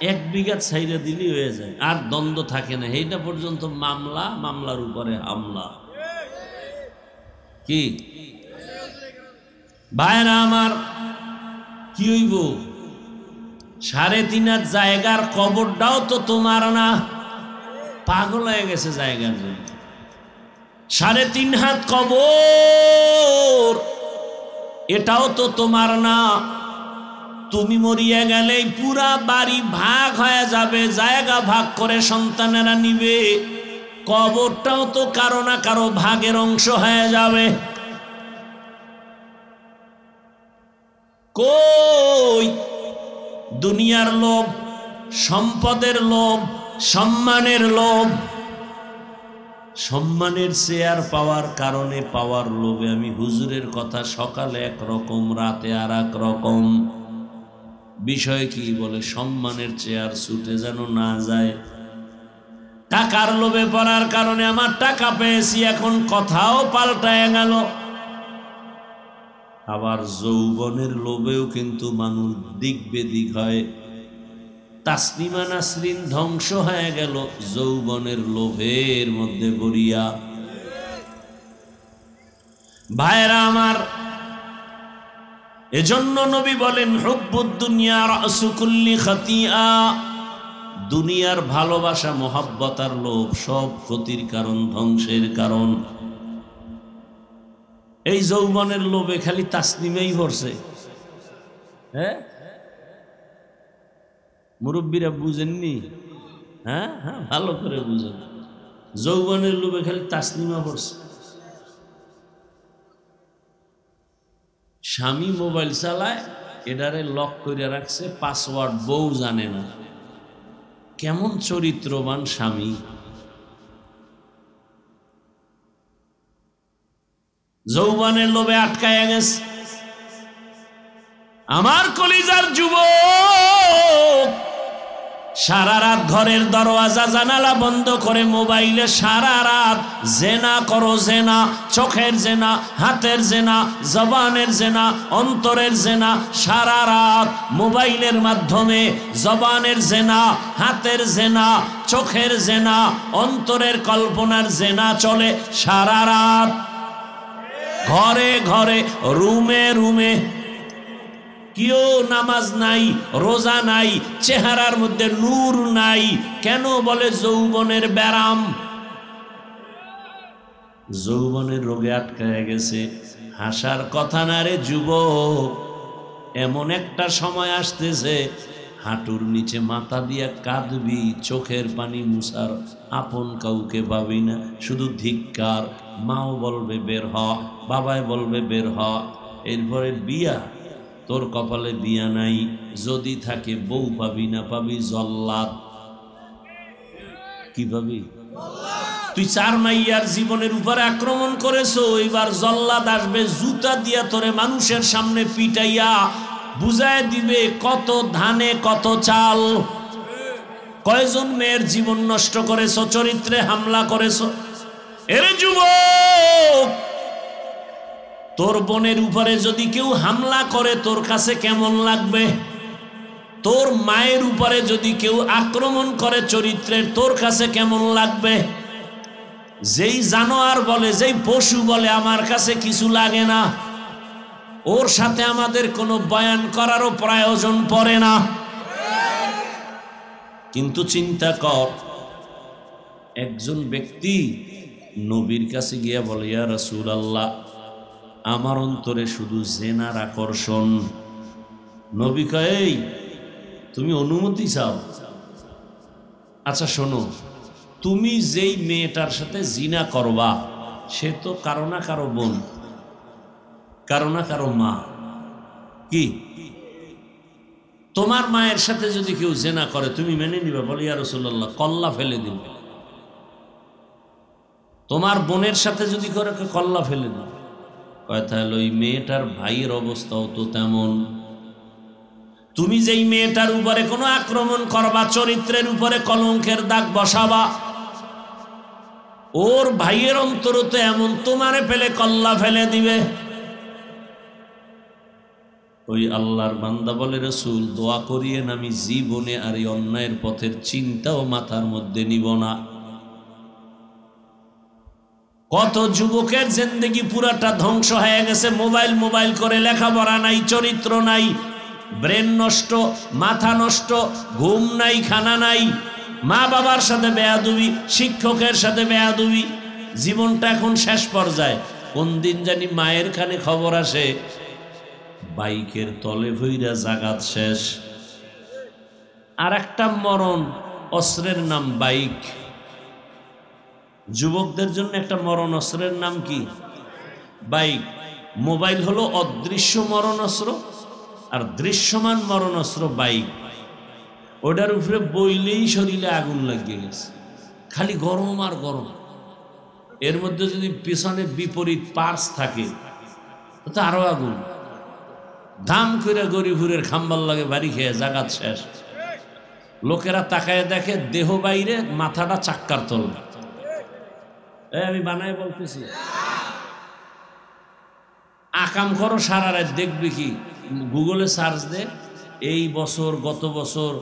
1 বিঘা ছাইরা দিলেই হয়ে যায়, আর দ্বন্দ্ব থাকে না। এইটা পর্যন্ত মামলা, মামলার উপরে হামলা। কি ভাইরা আমার, কি হইব? 3.5 হাত জায়গার কবরটাও তো তোমার না। পাগল হয়ে গেছে জায়গার জন্য। 3.5 হাত কবর, এটাও তো তোমার না। তুমি মরিয়া গেলেই পুরা বাড়ি ভাগ হয়ে যাবে, জায়গা ভাগ করে সন্তানেরা নিবে। কবরটাও তো কারো না কারো ভাগের অংশ হয়ে যাবে। কই দুনিয়ার লোভ, সম্পদের লোভ, সম্মানের লোভ, সম্মানের চেয়ার পাওয়ার কারণে পাওয়ার লোভে আমি হুজুরের কথা সকালে একরকম, রাতে আর এক রকম। বিষয় কি? বলে সম্মানের চেয়ার ছুটে যেন না যায়। টাকার লোভে পড়ার কারণে আমার টাকা পেয়েছি, এখন কথাও পাল্টায় গেল। আবার যৌবনের লোভেও কিন্তু মানুষ দিক বেদিক হয়। তাসলিমা নাসরিন ধ্বংস হয়ে গেল যৌবনের লোভের মধ্যে পড়িয়া। ভাইরা আমার, এজন্য নবী বলেন, হুব্বুদ দুনিয়া রাসু কুল্লি খাতিয়া। দুনিয়ার ভালোবাসা, মোহাব্বত আর লোভ সব ক্ষতির কারণ, ধ্বংসের কারণ। এই যৌবনের লোভে খালি তাসলিমেই ভরছে। হ্যাঁ, মুরব্বীরা বুঝেননি? হ্যাঁ হ্যাঁ, ভালো করে বুঝেন। যৌবনের লোভে খালি তাসলিমা ভরছে। স্বামী মোবাইল চালায়, এটারে লক করে রাখছে, পাসওয়ার্ড বউ জানে না। কেমন চরিত্রবান স্বামী! যৌবনের লোভে আটকায় গেছে। আমার কলিজার যুবক, সারা রাত ঘরের দরওয়াজা জানালা বন্ধ করে মোবাইলে সারা রাত জেনা করো, জেনা, চোখের জেনা, হাতের জেনা, জবানের জেনা, অন্তরের জেনা। সারা রাত মোবাইলের মাধ্যমে জবানের জেনা, হাতের জেনা, চোখের জেনা, অন্তরের কল্পনার জেনা চলে সারা রাত। ঘরে ঘরে, রুমে রুমে। কেউ নামাজ নাই, রোজা নাই, চেহারার মধ্যে নূর নাই। কেন? বলে যৌবনের ব্যারাম, যৌবনের রোগে আটকায় গেছে। হাসার কথা না রে যুবক, এমন একটা সময় আসতেছে হাঁটুর নিচে মাথা দিয়ে কাঁদবি, চোখের পানি মুছার আপন কাউকে পাবি না, শুধু ধিক্কার। মাও বলবে বের হ, বাবায় বলবে বের হ। এরপরে বিয়া, তোর কপালে বিয়া নাই, যদি থাকে বউ পাবি না, পাবি জল্লাদ। কি পাবি? তুই 4 মাইয়ার জীবনের উপরে আক্রমণ করেছো, এবার জল্লাদ আসবে জুতা দিয়া তোরে মানুষের সামনে পিটাইয়া বুঝায় দিবে কত ধানে কত চাল। কয়জন মেয়ের জীবন নষ্ট করেছো, চরিত্রে হামলা করেছো। এর যুবক, তোর বোনের উপরে যদি কেউ হামলা করে তোর কাছে কেমন লাগবে? তোর মায়ের উপরে যদি কেউ আক্রমণ করে চরিত্রের, তোর কাছে কেমন লাগবে? যেই জানোয়ার বলে, যেই পশু বলে আমার কাছে কিছু লাগে না, ওর সাথে আমাদের কোনো বয়ান করারও প্রয়োজন পড়ে না। কিন্তু চিন্তা কর, একজন ব্যক্তি নবীর কাছে গিয়া বলে, ইয়া রাসূলুল্লাহ, আমার অন্তরে শুধু জেনার আকর্ষণ। নবী কয়, এই তুমি অনুমতি চাও? আচ্ছা শোনো, তুমি যেই মেয়েটার সাথে জিনা করবা সে তো কারো না কারো বোন, কারো না কারো মা। কি তোমার মায়ের সাথে যদি কেউ জিনা করে তুমি মেনে নিবে? বলে, ইয়া রাসূলুল্লাহ, কল্লা ফেলে দিন। তোমার বোনের সাথে যদি করে, কল্লা ফেলে দিন। কয় তাহলে ওই মেয়েটার ভাইয়ের অবস্থাও তো তেমন। তুমি যেই মেয়েটার উপরে কোনো আক্রমণ করবা, চরিত্রের উপরে কলঙ্কের দাগ বসাবা, ওর ভাইয়ের অন্তর তো এমন, তোমারে ফেলে কল্লা ফেলে দিবে। ওই আল্লাহর বান্দা বলে, রাসূল দোয়া করিয়েন, আমি জীবনে আর এই অন্যায়ের পথের চিন্তাও মাথার মধ্যে নিব না। কত যুবকের জিন্দেগি পুরাটা ধ্বংস হয়ে গেছে। মোবাইল করে, লেখাপড়া নাই, চরিত্র নাই, ব্রেন নষ্ট, মাথা নষ্ট, ঘুম নাই, খানা নাই, মা বাবার সাথে বেয়াদবি, শিক্ষকের সাথে বেয়াদবি। জীবনটা এখন শেষ পর্যায়ে। কোন দিন জানি মায়ের কানে খবর আসে বাইকের তলে ভইরা জাগাত শেষ। আর একটা মরণ, অস্ত্রের নাম বাইক। যুবকদের জন্য একটা মরণ অস্ত্রের নাম কি? বাইক। মোবাইল হলো অদৃশ্য মরণ অস্ত্র, আর দৃশ্যমান মরণ অস্ত্র বাইক। ওটার উপরে বইলেই শরীরে আগুন লাগিয়ে গেছে, খালি গরম আর গরম। এর মধ্যে যদি পিছনে বিপরীত পার্স থাকে তো আরো আগুন। দাম করে গরিবুরের খাম্বার লাগে, বাড়ি খেয়ে জাগাত শেষ। লোকেরা তাকায় দেখে দেহ বাইরে, মাথাটা চাক্কার তলে। আমি বানায় বলতেছি, আকাম করো সারা রাত, দেখবি কি গুগলে সার্চ দে, এই বছর গত বছর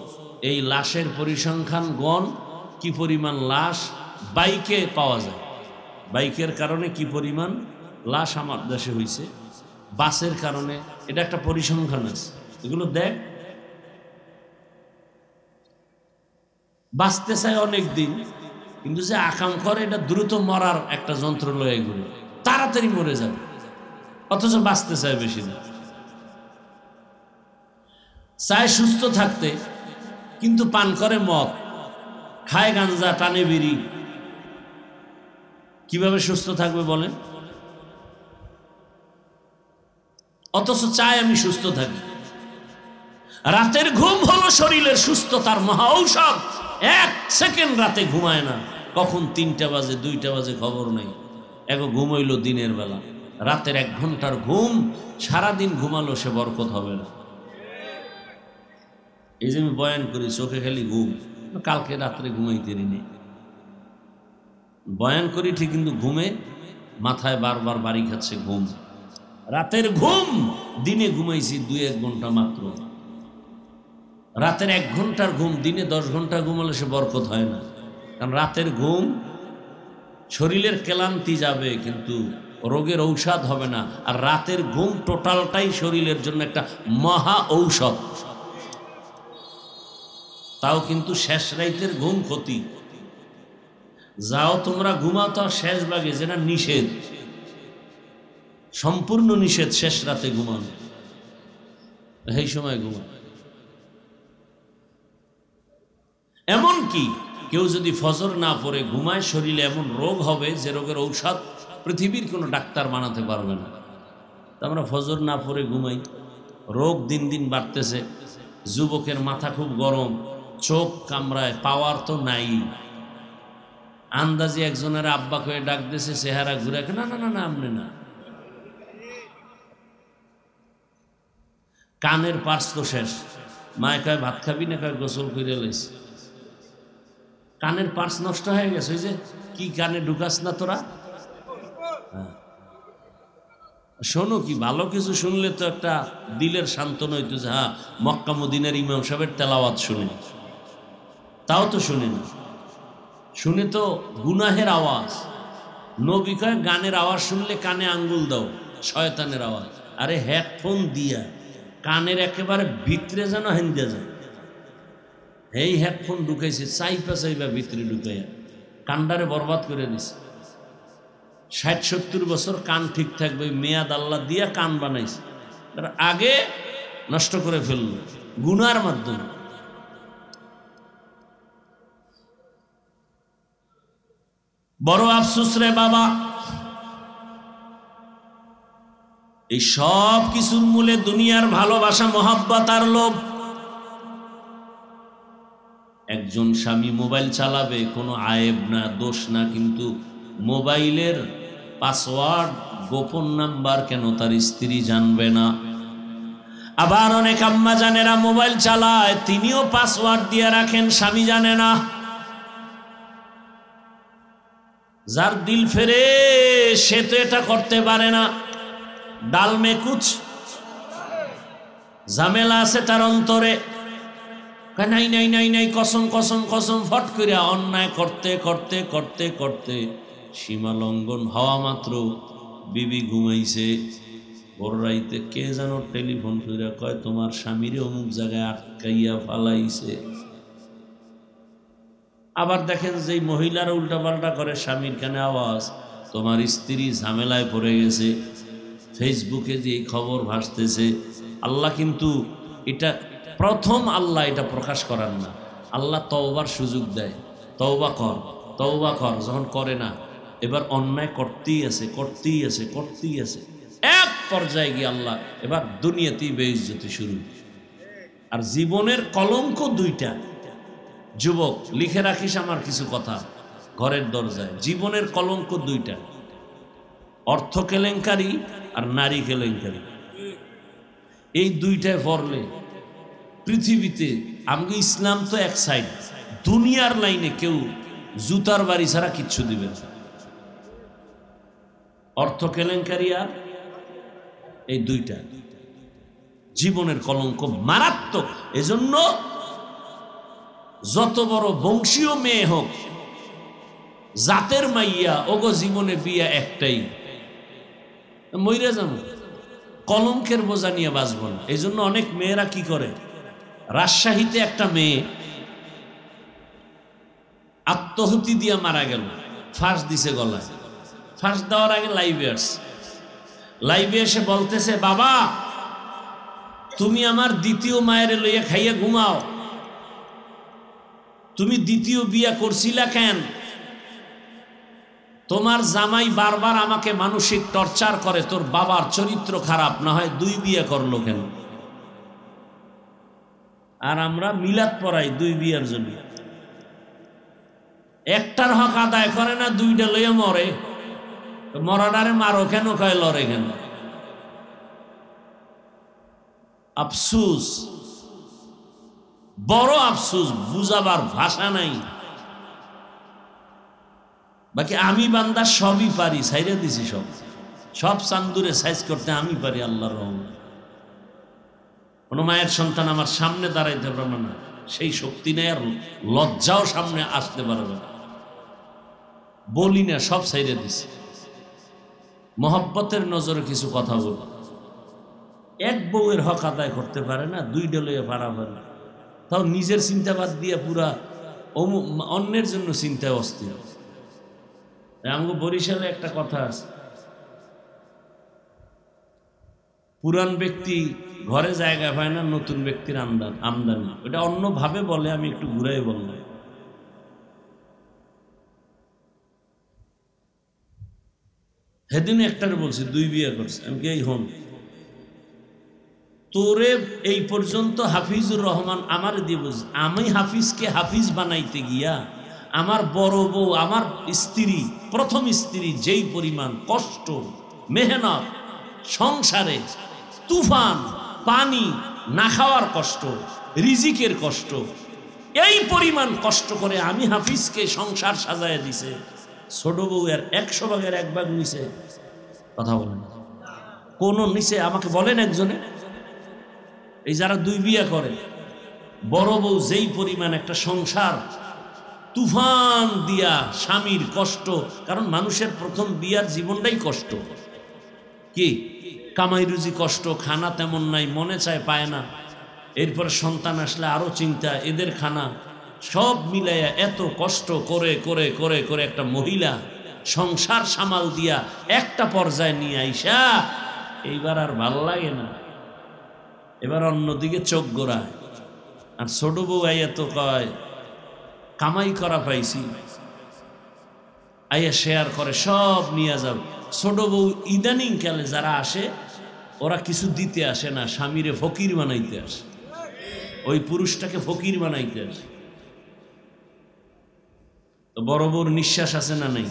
এই লাশের পরিসংখ্যান গণ, কি পরিমাণ লাশ বাইকে পাওয়া যায়, বাইকের কারণে কি পরিমাণ লাশ আমার দেশে হয়েছে, বাসের কারণে, এটা একটা পরিসংখ্যান আছে। এগুলো দেখ। বাঁচতে চায় অনেক দিন, কিন্তু যে আকাম করে এটা দ্রুত মরার একটা যন্ত্র লয়ে ঘুরে, তাড়াতাড়ি মরে যাবে, অথচ বাঁচতে চায় বেশি দিন। চায় সুস্থ থাকতে, কিন্তু পান করে মদ, খায় গাঞ্জা, টানে বিড়ি। কিভাবে সুস্থ থাকবে বলেন? অথচ চায় আমি সুস্থ থাকি। রাতের ঘুম হলো শরীরের সুস্থতার মহা ঔষধ। 1 সেকেন্ড রাতে ঘুমায় না, কখন 3টা বাজে 2টা বাজে খবর নেই। এগো ঘুমাইলো দিনের বেলা, রাতের 1 ঘন্টার ঘুম সারাদিন ঘুমালো সে বরকত হবে না। এই যে আমি বয়ান করি, চোখে খালি ঘুম, কালকে রাত্রে ঘুমাইতে নেই। বয়ান করি ঠিক, কিন্তু ঘুমে মাথায় বারবার বাড়ি খাচ্ছে ঘুম। রাতের ঘুম, দিনে ঘুমাইছি 2-1 ঘন্টা মাত্র। রাতের 1 ঘন্টার ঘুম দিনে 10 ঘন্টা ঘুমালে সে বরকত হয় না। কারণ রাতের ঘুম শরীরের ক্লান্তি যাবে, কিন্তু রোগের ঔষধ হবে না। আর রাতের ঘুম টোটালটাই শরীরের জন্য একটা মহা ঔষধ। তাও কিন্তু শেষ রাতের ঘুম ক্ষতি। যাও তোমরা ঘুমাও, তো শেষ ভাগে, যেটা নিষেধ, সম্পূর্ণ নিষেধ শেষ রাতে ঘুমানো। এই সময় ঘুমায়। এমন কি কেউ যদি ফজর না পড়ে ঘুমায়, শরীরে এমন রোগ হবে যে রোগের ঔষধ পৃথিবীর কোনো ডাক্তার বানাতে পারবে না। তা আমরা ফজর না পড়ে ঘুমাই, রোগ দিন দিন বাড়তেছে। যুবকের মাথা খুব গরম, চোখ কামড়ায়, পাওয়ার তো নাই। আন্দাজি একজনের আব্বা কয়ে ডাক দিয়েছে, চেহারা ঘুরে, না না না না আমনে না। কানের পার্স তো শেষ, মায় কয় ভাত খাবি না, কয় গোসল করে লাইছে। কানের পার্স নষ্ট হয়ে গেছে। ওই যে কি কানে ঢুকাস না তোরা। শোনো, কি ভালো কিছু শুনলে তো একটা দিলের সান্ত্বনা হইতো যে হ্যাঁ মক্কা মদিনার ইমাম সাহেবের তেলাওয়াত শুনে, তাও তো শুনে না। শুনে তো গুনাহের আওয়াজ। নবী কয় গানের আওয়াজ শুনলে কানে আঙ্গুল দাও, শয়তানের আওয়াজ। আরে হেডফোন দিয়া কানের একেবারে ভিতরে যেন হেন্দে যায়, এই হেডফোন ঢুকাইছে চাইপা চাইবা ভিতরে ঢুকাইয়া কানডারে বরবাদ করে দিছে। 60-70 বছর কান ঠিক থাকবে, মেয়াদ আল্লাহ দিয়া কান বানাইছে, তার আগে নষ্ট করে ফেলল গুনার মাধ্যমে। বড় আফসোস রে বাবা, এই সব কিছুর মূলে দুনিয়ার ভালোবাসা, মহাব্বত আর লোভ। একজন স্বামী মোবাইল চালাবে, কোনো আয়েব না, দোষ না, কিন্তু মোবাইলের পাসওয়ার্ড, গোপন নাম্বার কেন তার স্ত্রী জানবে না? আবার অনেক আম্মা জানেরা মোবাইল চালায়, তিনিও পাসওয়ার্ড দিয়ে রাখেন, স্বামী জানে না। যার দিল ফেরে সে তো এটা করতে পারে না। ডাল মে কুছ ঝামেলা আছে তার অন্তরে, নাই নাই নাই নাই, কসম কসম কসম, ফট করে অন্যায় করতে করতে করতে করতে সীমা লঙ্ঘন হওয়া মাত্র বিবি ঘুমাইছে, ভোর রাইতে কে যেন টেলিফোন করে কয় তোমার স্বামীরে অমুক জায়গায় আটকাইয়া ফালাইছে। আবার দেখেন যে মহিলারা উল্টাপাল্টা করে, স্বামীর কানে আওয়াজ, তোমার স্ত্রী ঝামেলায় পড়ে গেছে, ফেসবুকে যে খবর ভাসতেছে। আল্লাহ কিন্তু এটা প্রথম, আল্লাহ এটা প্রকাশ করার না, আল্লাহ তওবার সুযোগ দেয়। তওবা কর, তওবা কর। যখন করে না, এবার অন্যায় করতেই আছে করতেই আছে করতেই আছে, এক পর্যায়ে গিয়ে আল্লাহ এবার দুনিয়াতেই বেইজ্জতি শুরু। আর জীবনের কলঙ্ক দুইটা। যুবক লিখে রাখিস আমার কিছু কথা ঘরের দরজায়, জীবনের কলঙ্ক দুইটা, অর্থ কেলেঙ্কারি আর নারী কেলেঙ্কারি। এই দুইটায় পড়লে পৃথিবীতে, আমি ইসলাম তো এক সাইড, দুনিয়ার লাইনে কেউ জুতার বাড়ি ছাড়া কিচ্ছু দিবে না। অর্থ কেলেঙ্কারি আর এই দুইটা জীবনের কলঙ্ক, মারাত্মক। এজন্য যত বড় বংশীয় মেয়ে হোক, জাতের মাইয়া, ওগো জীবনে বিয়া একটাই, মইরা যাবো, কলঙ্কের বোঝা নিয়ে বাঁচব না। এই জন্য অনেক মেয়েরা কি করে, রাজশাহীতে একটা মেয়ে আত্মহত্যা দিয়ে মারা গেল, ফাঁস দিছে গলায়। ফাঁস দেওয়ার আগে লাইভে এসে বলতেছে, বাবা তুমি আমার দ্বিতীয় মায়ের লইয়া খাইয়া ঘুমাও, তুমি দ্বিতীয় বিয়া করছিলা কেন? তোমার জামাই বারবার আমাকে মানসিক টর্চার করে, তোর বাবার চরিত্র খারাপ, না হয় দুই বিয়ে করলো কেন? আর আমরা মিলাদ পড়াই দুই বিয়ার জন্য, একটার হক আদায় করে না, দুইটা লইয়া মরে। মরাডারে মারো কেন, কয় লড়ে কেন? আফসুস, বড় আফসুস, বুঝাবার ভাষা নাই। বাকি আমি বান্দা সবই পারি, সাইরে দিছি সব, সব চান্দুরে সাইজ করতে আমি পারি, আল্লাহর রহমত। কোনো মায়ের সন্তান আমার সামনে দাঁড়াইতে পারবে না, সেই শক্তি নেই, আর লজ্জাও সামনে আসতে পারবে না। বলি না, সব সাইরে দিছি। মহব্বতের নজরে কিছু কথা বল, এক বউয়ের হক আদায় করতে পারে না, দুইটা লইয়া পারা পারে না, তাও নিজের চিন্তাবাদ দিয়ে পুরা অন্যের জন্য চিন্তায় অস্থির। আমাকে বরিশালে একটা কথা আছে, পুরান ব্যক্তি ঘরে জায়গা পায় না, নতুন ব্যক্তির আমদানি। ওটা অন্যভাবে বলে, আমি একটু ঘুরাই বললাম। সেদিন একটারে বলছি 2 বিয়ে করছে, আমি কি এই হন তোরে এই পর্যন্ত হাফিজুর রহমান আমার দিয়ে বলছে, আমি হাফিজকে হাফিজ বানাইতে গিয়া আমার বড় বউ, আমার স্ত্রী, প্রথম স্ত্রী যেই পরিমাণ কষ্ট, মেহনত, সংসারে তুফান, পানি না খাওয়ার কষ্ট, রিজিকের কষ্ট, এই পরিমাণ কষ্ট করে আমি হাফিজকে সংসার সাজায় দিছে। ছোট বউ এর 100 ভাগের 1 ভাগ নিছে। কথা বলেন কোন নিচে? আমাকে বলেন একজনে। এই যারা 2 বিয়ে করে, বড় বউ যেই পরিমাণ একটা সংসার তুফান দিয়া, স্বামীর কষ্ট, কারণ মানুষের প্রথম বিয়ার জীবনটাই কষ্ট। কি কামাই রুজি কষ্ট, খানা তেমন নাই, মনে চায় পায় না, এরপর সন্তান আসলে আরো চিন্তা, এদের খানা, সব মিলাইয়া এত কষ্ট করে করে করে করে একটা মহিলা সংসার সামাল দিয়া একটা পর্যায়ে নিয়ে আইসা এইবার আর ভাল লাগে না, এবার অন্যদিকে চোখ গোড়ায়। আর ছোট বউ আইয়া তো কয় কামাই করা পাইছি, আইয়া শেয়ার করে, সব নিয়ে যাও। ছোট বউ ইদানিং কালে যারা আসে, ওরা কিছু দিতে আসে না, স্বামীরে ফকির বানাইতে আসে, ওই পুরুষটাকে ফকির বানাইতে আসে। তো বড় বড় নিঃশ্বাস আছে না নাই?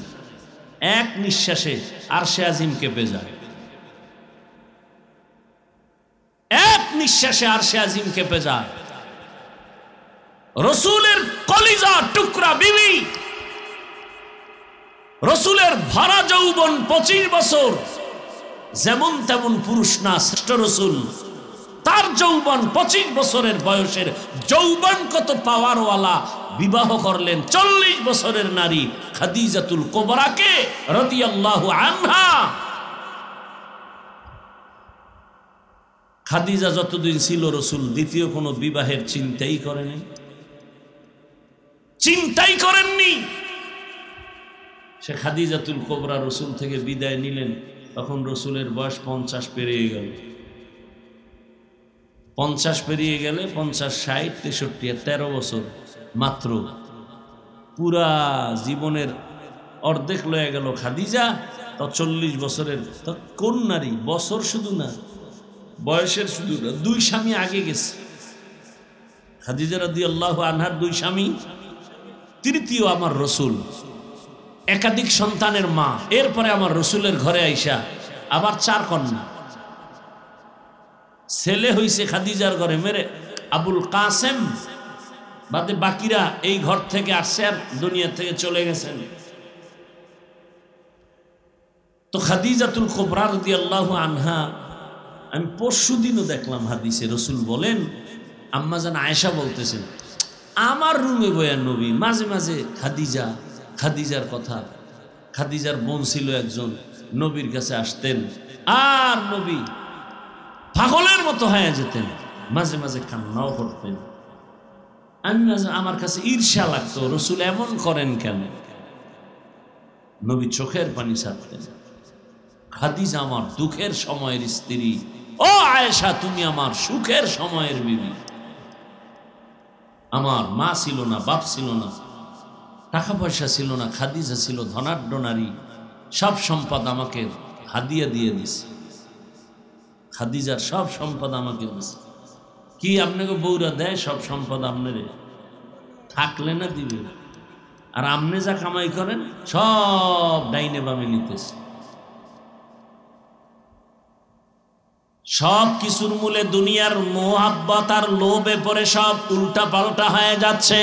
এক নিঃশ্বাসে আরশে আজিম কেঁপে যায়, এক নিঃশ্বাসে আরশে আজিম কেঁপে যায়। রসুলের কলিজা টুকরা বিবি, রসুলের ভরা যৌবন 25 বছর, যেমন তেমন পুরুষ না, শ্রেষ্ঠ রসুল, তার যৌবন 25 বছরের বয়সের যৌবন কত পাওয়ারওয়ালা বিবাহ করলেন 40 বছরের নারী খাদিজাতুল কুবরাকে রাদিয়াল্লাহু আনহা। খাদিজা যতদিন ছিল রসুল দ্বিতীয় কোনো বিবাহের চিন্তাই করেনি, চিন্তাই করেননি। সে খাদিজাতুল কুবরা রসুল থেকে বিদায় নিলেন, তখন রসুলের বয়স 50 পেরিয়ে গেল। 50 পেরিয়ে গেলে 50, 60, 63, 13 বছর মাত্র, পুরা জীবনের অর্ধেক লয়ে গেল খাদিজা। তো 40 বছরের, তো কোন নারী, বছর শুধু না, বয়সের শুধু না, 2 স্বামী আগে গেছে। খাদিজা রাদিয়াল্লাহু আনহার 2 স্বামী, তৃতীয় আমার রসুল, একাধিক সন্তানের মা, এরপরে আমার রসুলের ঘরে আইসা আবার 4 কন্যা। ছেলে হইছে খাদিজার ঘরে মেরে আবুল কাসেম, বাদে বাকিরা এই ঘর থেকে আসছে আর দুনিয়া থেকে চলে গেছেন। তো খাদিজাতুল কুবরা রাদিয়াল্লাহু আনহা, আমি পরশুদিনও দেখলাম হাদিসে রসুল বলেন, আম্মা জান আয়েশা বলতেছেন, আমার রুমে বয়া নবী মাঝে মাঝে খাদিজার কথা, খাদিজার বোন ছিল একজন, নবীর কাছে আসতেন আর নবী পাগলের মতো হয়ে যেতেন, মাঝে মাঝে কান্নাও করতেন। আমি মাঝে আমার কাছে ঈর্ষা লাগতো, রসুল এমন করেন কেন? নবী চোখের পানি ছাড়তেন। খাদিজা আমার দুঃখের সময়ের স্ত্রী, ও আয়েশা তুমি আমার সুখের সময়ের বিবি। আমার মা ছিল না, বাপ ছিল না, টাকা পয়সা ছিল না, খাদিজা ছিল ধনাঢ্য নারী, সব সম্পদ আমাকে হাদিয়া দিয়ে দিছে। খাদিজার সব সম্পদ আমাকে দিছে। কি আপনাকে বউরা দেয় সব সম্পদ? আপনারে থাকলে না দিবে, আর আপনি যা কামাই করেন সব ডাইনে বামে নিতেছে। সব কিছুর মূলে দুনিয়ার মোহাব্বত আর লোভে পড়ে সব উল্টা পাল্টা হয়ে যাচ্ছে।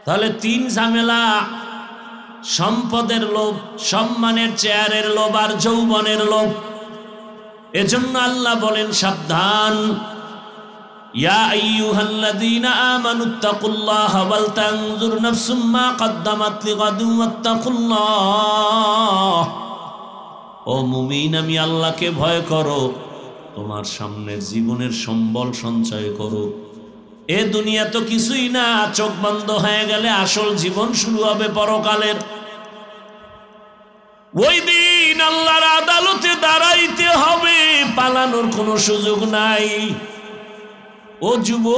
তাহলে 3 ঝামেলা, সম্পদের লোভ, সম্মানের চেয়ারের লোভ আর যৌবনের লোভ। এজন্য আল্লাহ বলেন সাবধান, ইয়া আইয়ুহাল্লাযীনা আমানুত্তাকুল্লাহা ওয়াল তানজুর নাফসুম মা কদ্দামাত লিগাদিন ওয়াত্তাকুল্লাহ। ও মুমিন, আমি আল্লাহকে ভয় করো, তোমার সামনের জীবনের সম্বল সঞ্চয় করো। এ দুনিয়া তো কিছুই না, চোখ বন্ধ হয়ে গেলে আসল জীবন শুরু হবে পরকালের। ওই দিন আল্লাহর আদালতে দাঁড়াইতে হবে, পালানোর কোনো সুযোগ নাই। ও যুবক,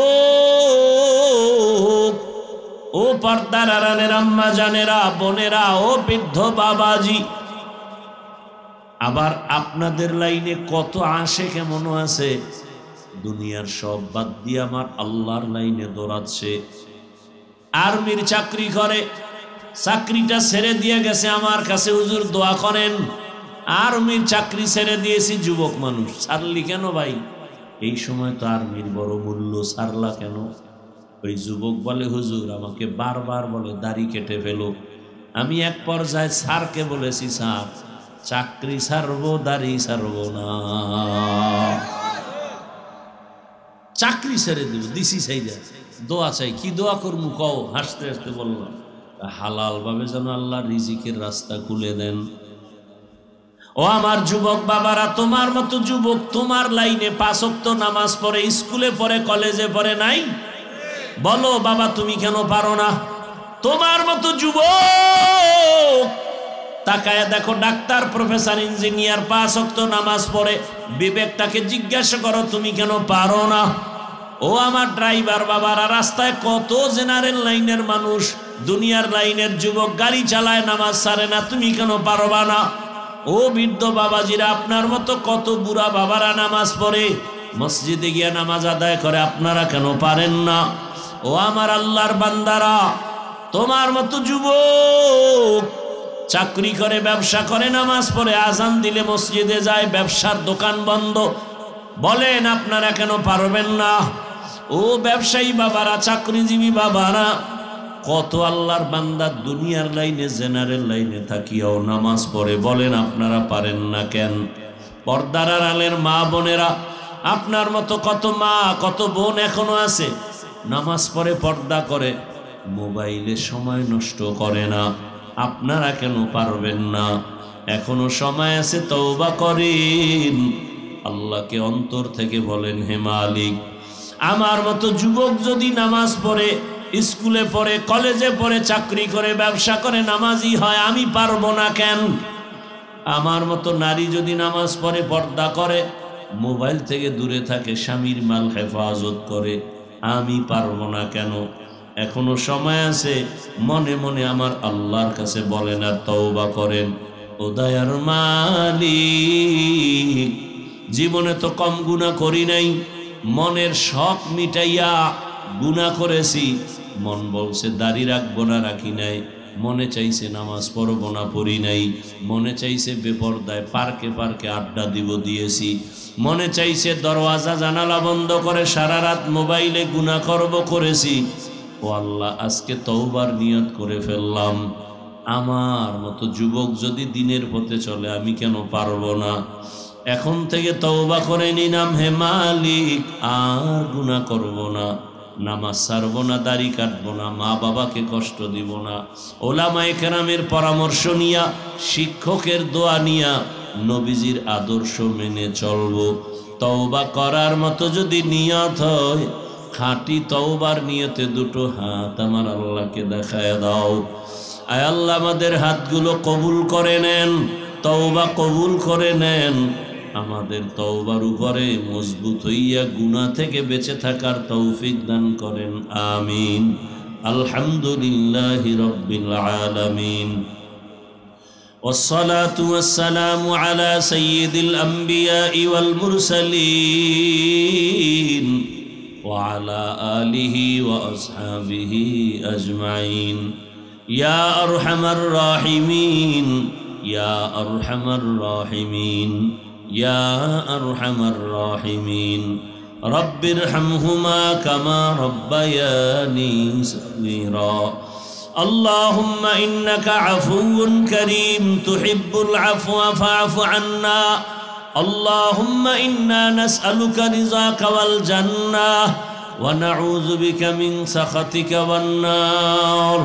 ও পর্দার আড়ালের আম্মা জানেরা, বোনেরা, ও বৃদ্ধ বাবাজি, আবার আপনাদের লাইনে কত আশে কেমনও আছে দুনিয়ার সব বাদ দিয়ে আমার আল্লাহর লাইনে দৌড়াচ্ছে। আর্মির চাকরি করে, চাকরিটা ছেড়ে দিয়ে গেছে আমার কাছে, হুজুর দোয়া করেন। আর্মির চাকরি ছেড়ে দিয়েছি। যুবক মানুষ, ছাড়লি কেন ভাই? এই সময় তো আর্মির বড় মূল্য, ছাড়লা কেন? ওই যুবক বলে, হুজুর আমাকে বারবার বলে দাড়ি কেটে ফেলো। আমি এক পর্যায়ে স্যারকে বলেছি, স্যার চাকরি ছাড়বো, দাড়ি ছাড়বো না, চাকরি ছেড়ে দেব, দিছি চাই যা, দোয়া চাই। কি দোয়া করবো কও? হাসতে হাসতে বললাম, হালাল ভাবে যেন আল্লাহ রিজিকের রাস্তা খুলে দেন। ও আমার যুবক বাবারা, তোমার মতো যুবক তোমার লাইনে 5 ওয়াক্ত নামাজ পড়ে, স্কুলে পড়ে, কলেজে পড়ে নাই? বলো বাবা তুমি কেন পারো না? তোমার মতো যুবক তাকায় দেখো, ডাক্তার, প্রফেসর, ইঞ্জিনিয়ার 5 ওয়াক্ত নামাজ পড়ে, বিবেকটাকে জিজ্ঞাসা করো তুমি কেন পারো না? ও আমার ড্রাইভার বাবারা, রাস্তায় কত জেনারেল লাইনের মানুষ, দুনিয়ার লাইনের যুবক গাড়ি চালায়, নামাজ ছাড়ে না, তুমি কেন পারবা না? ও বৃদ্ধ বাবাজিরা, আপনার মতো কত বুড়া বাবারা নামাজ পড়ে, মসজিদে গিয়ে নামাজ আদায় করে, আপনারা কেন পারেন না? ও আমার আল্লাহর বান্দারা, তোমার মতো যুবক চাকরি করে, ব্যবসা করে, নামাজ পড়ে, আজান দিলে মসজিদে যায়, ব্যবসার দোকান বন্ধ, বলেন আপনারা কেন পারবেন না? ও ব্যবসায়ী বাবারা, চাকরিজীবী বাবারা, কত আল্লাহর বান্দা দুনিয়ার লাইনে, জেনারেল লাইনে থাকিয়াও নামাজ পড়ে, বলেন আপনারা পারেন না কেন? পর্দার আড়ালের মা বোনেরা, আপনার মতো কত মা, কত বোন এখনো আছে, নামাজ পড়ে, পর্দা করে, মোবাইলে সময় নষ্ট করে না, আপনারা কেন পারবেন না? এখনো সময় আছে, তওবা করেন, আল্লাহকে অন্তর থেকে বলেন, হে মালিক, আমার মতো যুবক যদি নামাজ পড়ে, স্কুলে পড়ে, কলেজে পড়ে, চাকরি করে, ব্যবসা করে, নামাজি হয়, আমি পারবো না কেন? আমার মতো নারী যদি নামাজ পড়ে, পর্দা করে, মোবাইল থেকে দূরে থাকে, স্বামীর মাল হেফাজত করে, আমি পারবো না কেন? এখনো সময় আছে, মনে মনে আমার আল্লাহর কাছে বলেন আর তওবা করেন। ও দয়ার মালিক, জীবনে তো কম গুনাহ করি নাই, মনের শখ মিটাইয়া গুনাহ করেছি, মন বলছে দাড়ি রাখবো না, রাখি নাই, মনে চাইছে নামাজ পড়বো না, পড়ি নাই, মনে চাইছে বেপরদায় পার্কে পার্কে আড্ডা দিব, দিয়েছি, মনে চাইছে দরওয়াজা জানালা বন্ধ করে সারা রাত মোবাইলে গুনাহ করব, করেছি। ও আল্লাহ, আজকে তওবার নিয়ত করে ফেললাম, আমার মতো যুবক যদি দিনের পথে চলে, আমি কেন পারবো না? এখন থেকে তওবা করে নিলাম, হে মালিক, আর গুনাহ করব না, নামাজ ছাড়বো না, দাড়ি কাটবো না, মা বাবাকে কষ্ট দিব না, ওলামায়ে কেরামের পরামর্শ নিয়া, শিক্ষকের দোয়া নিয়া, নবীজির আদর্শ মেনে চলবো। তওবা করার মতো যদি নিয়ত হয়, খাঁটি তওবার নিয়তে দুটো হাত আমার আল্লাহকে দেখায় দাও। আয় আল্লাহ, আমাদের হাতগুলো কবুল করে নেন, তওবা কবুল করে নেন, আমাদের তওবার উপরে মজবুত হইয়া গুনাহ থেকে বেঁচে থাকার তৌফিক দান করেন, আমিন। আলহামদুলিল্লাহি রাব্বিল আলামিন, والصلاة والسلام على سيد الأنبياء والمرسلين وعلى آله وأصحابه أجمعين يا أرحم الراحمين يا أرحم الراحمين يا أرحم الراحمين رب ارحمهما كما ربياني صغيرا اللهم إنك عفو كريم تحب العفو فاعف عنا اللهم إنا نسألك رضاك والجنة ونعوذ بك من سخطك والنار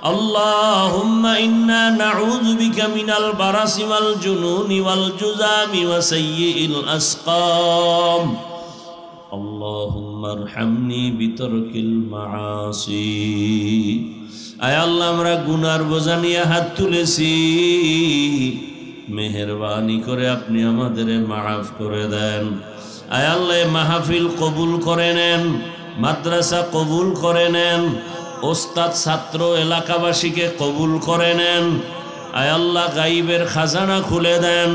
اللهم إنا نعوذ بك من البرص والجنون والجذام وسيء الأسقام اللهم ارحمني بترك المعاصي আয় আল্লাহ, আমরা গুনার বোঝা নিয়ে হাত তুলেছি, মেহেরবানি করে আপনি আমাদের মাফ করে দেন। আয় আল্লাহ, মাহফিল কবুল করে নেন, মাদ্রাসা কবুল করে নেন, ওস্তাদ ছাত্র এলাকাবাসীকে কবুল করে নেন। আয় আল্লাহ, গাইবের খাজানা খুলে দেন।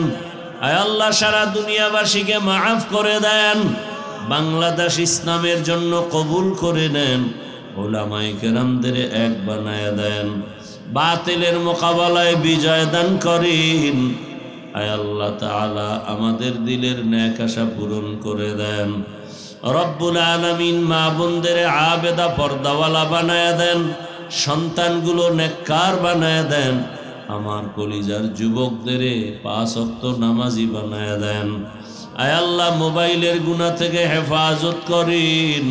আয় আল্লাহ, সারা দুনিয়াবাসীকে মাফ করে দেন। বাংলাদেশ ইসলামের জন্য কবুল করে নেন। ওলামায়ে কেরামদের এক বানায় দেন। বাতিলের মোকাবেলায় বিজয় দান করেন। আয় আল্লাহ তাআলা, আমাদের দিলের নেক আশা পূরণ করে দেন। রব্বুল আলামিন মা বোনদের আবেদা পর্দাওয়ালা বানায় দেন। সন্তানগুলো নেককার বানায় দেন। আমার কলিজার যুবকদের 5 ওয়াক্ত নামাজি বানায় দেন। আয় আল্লাহ, মোবাইলের গুনাহ থেকে হেফাজত করেন।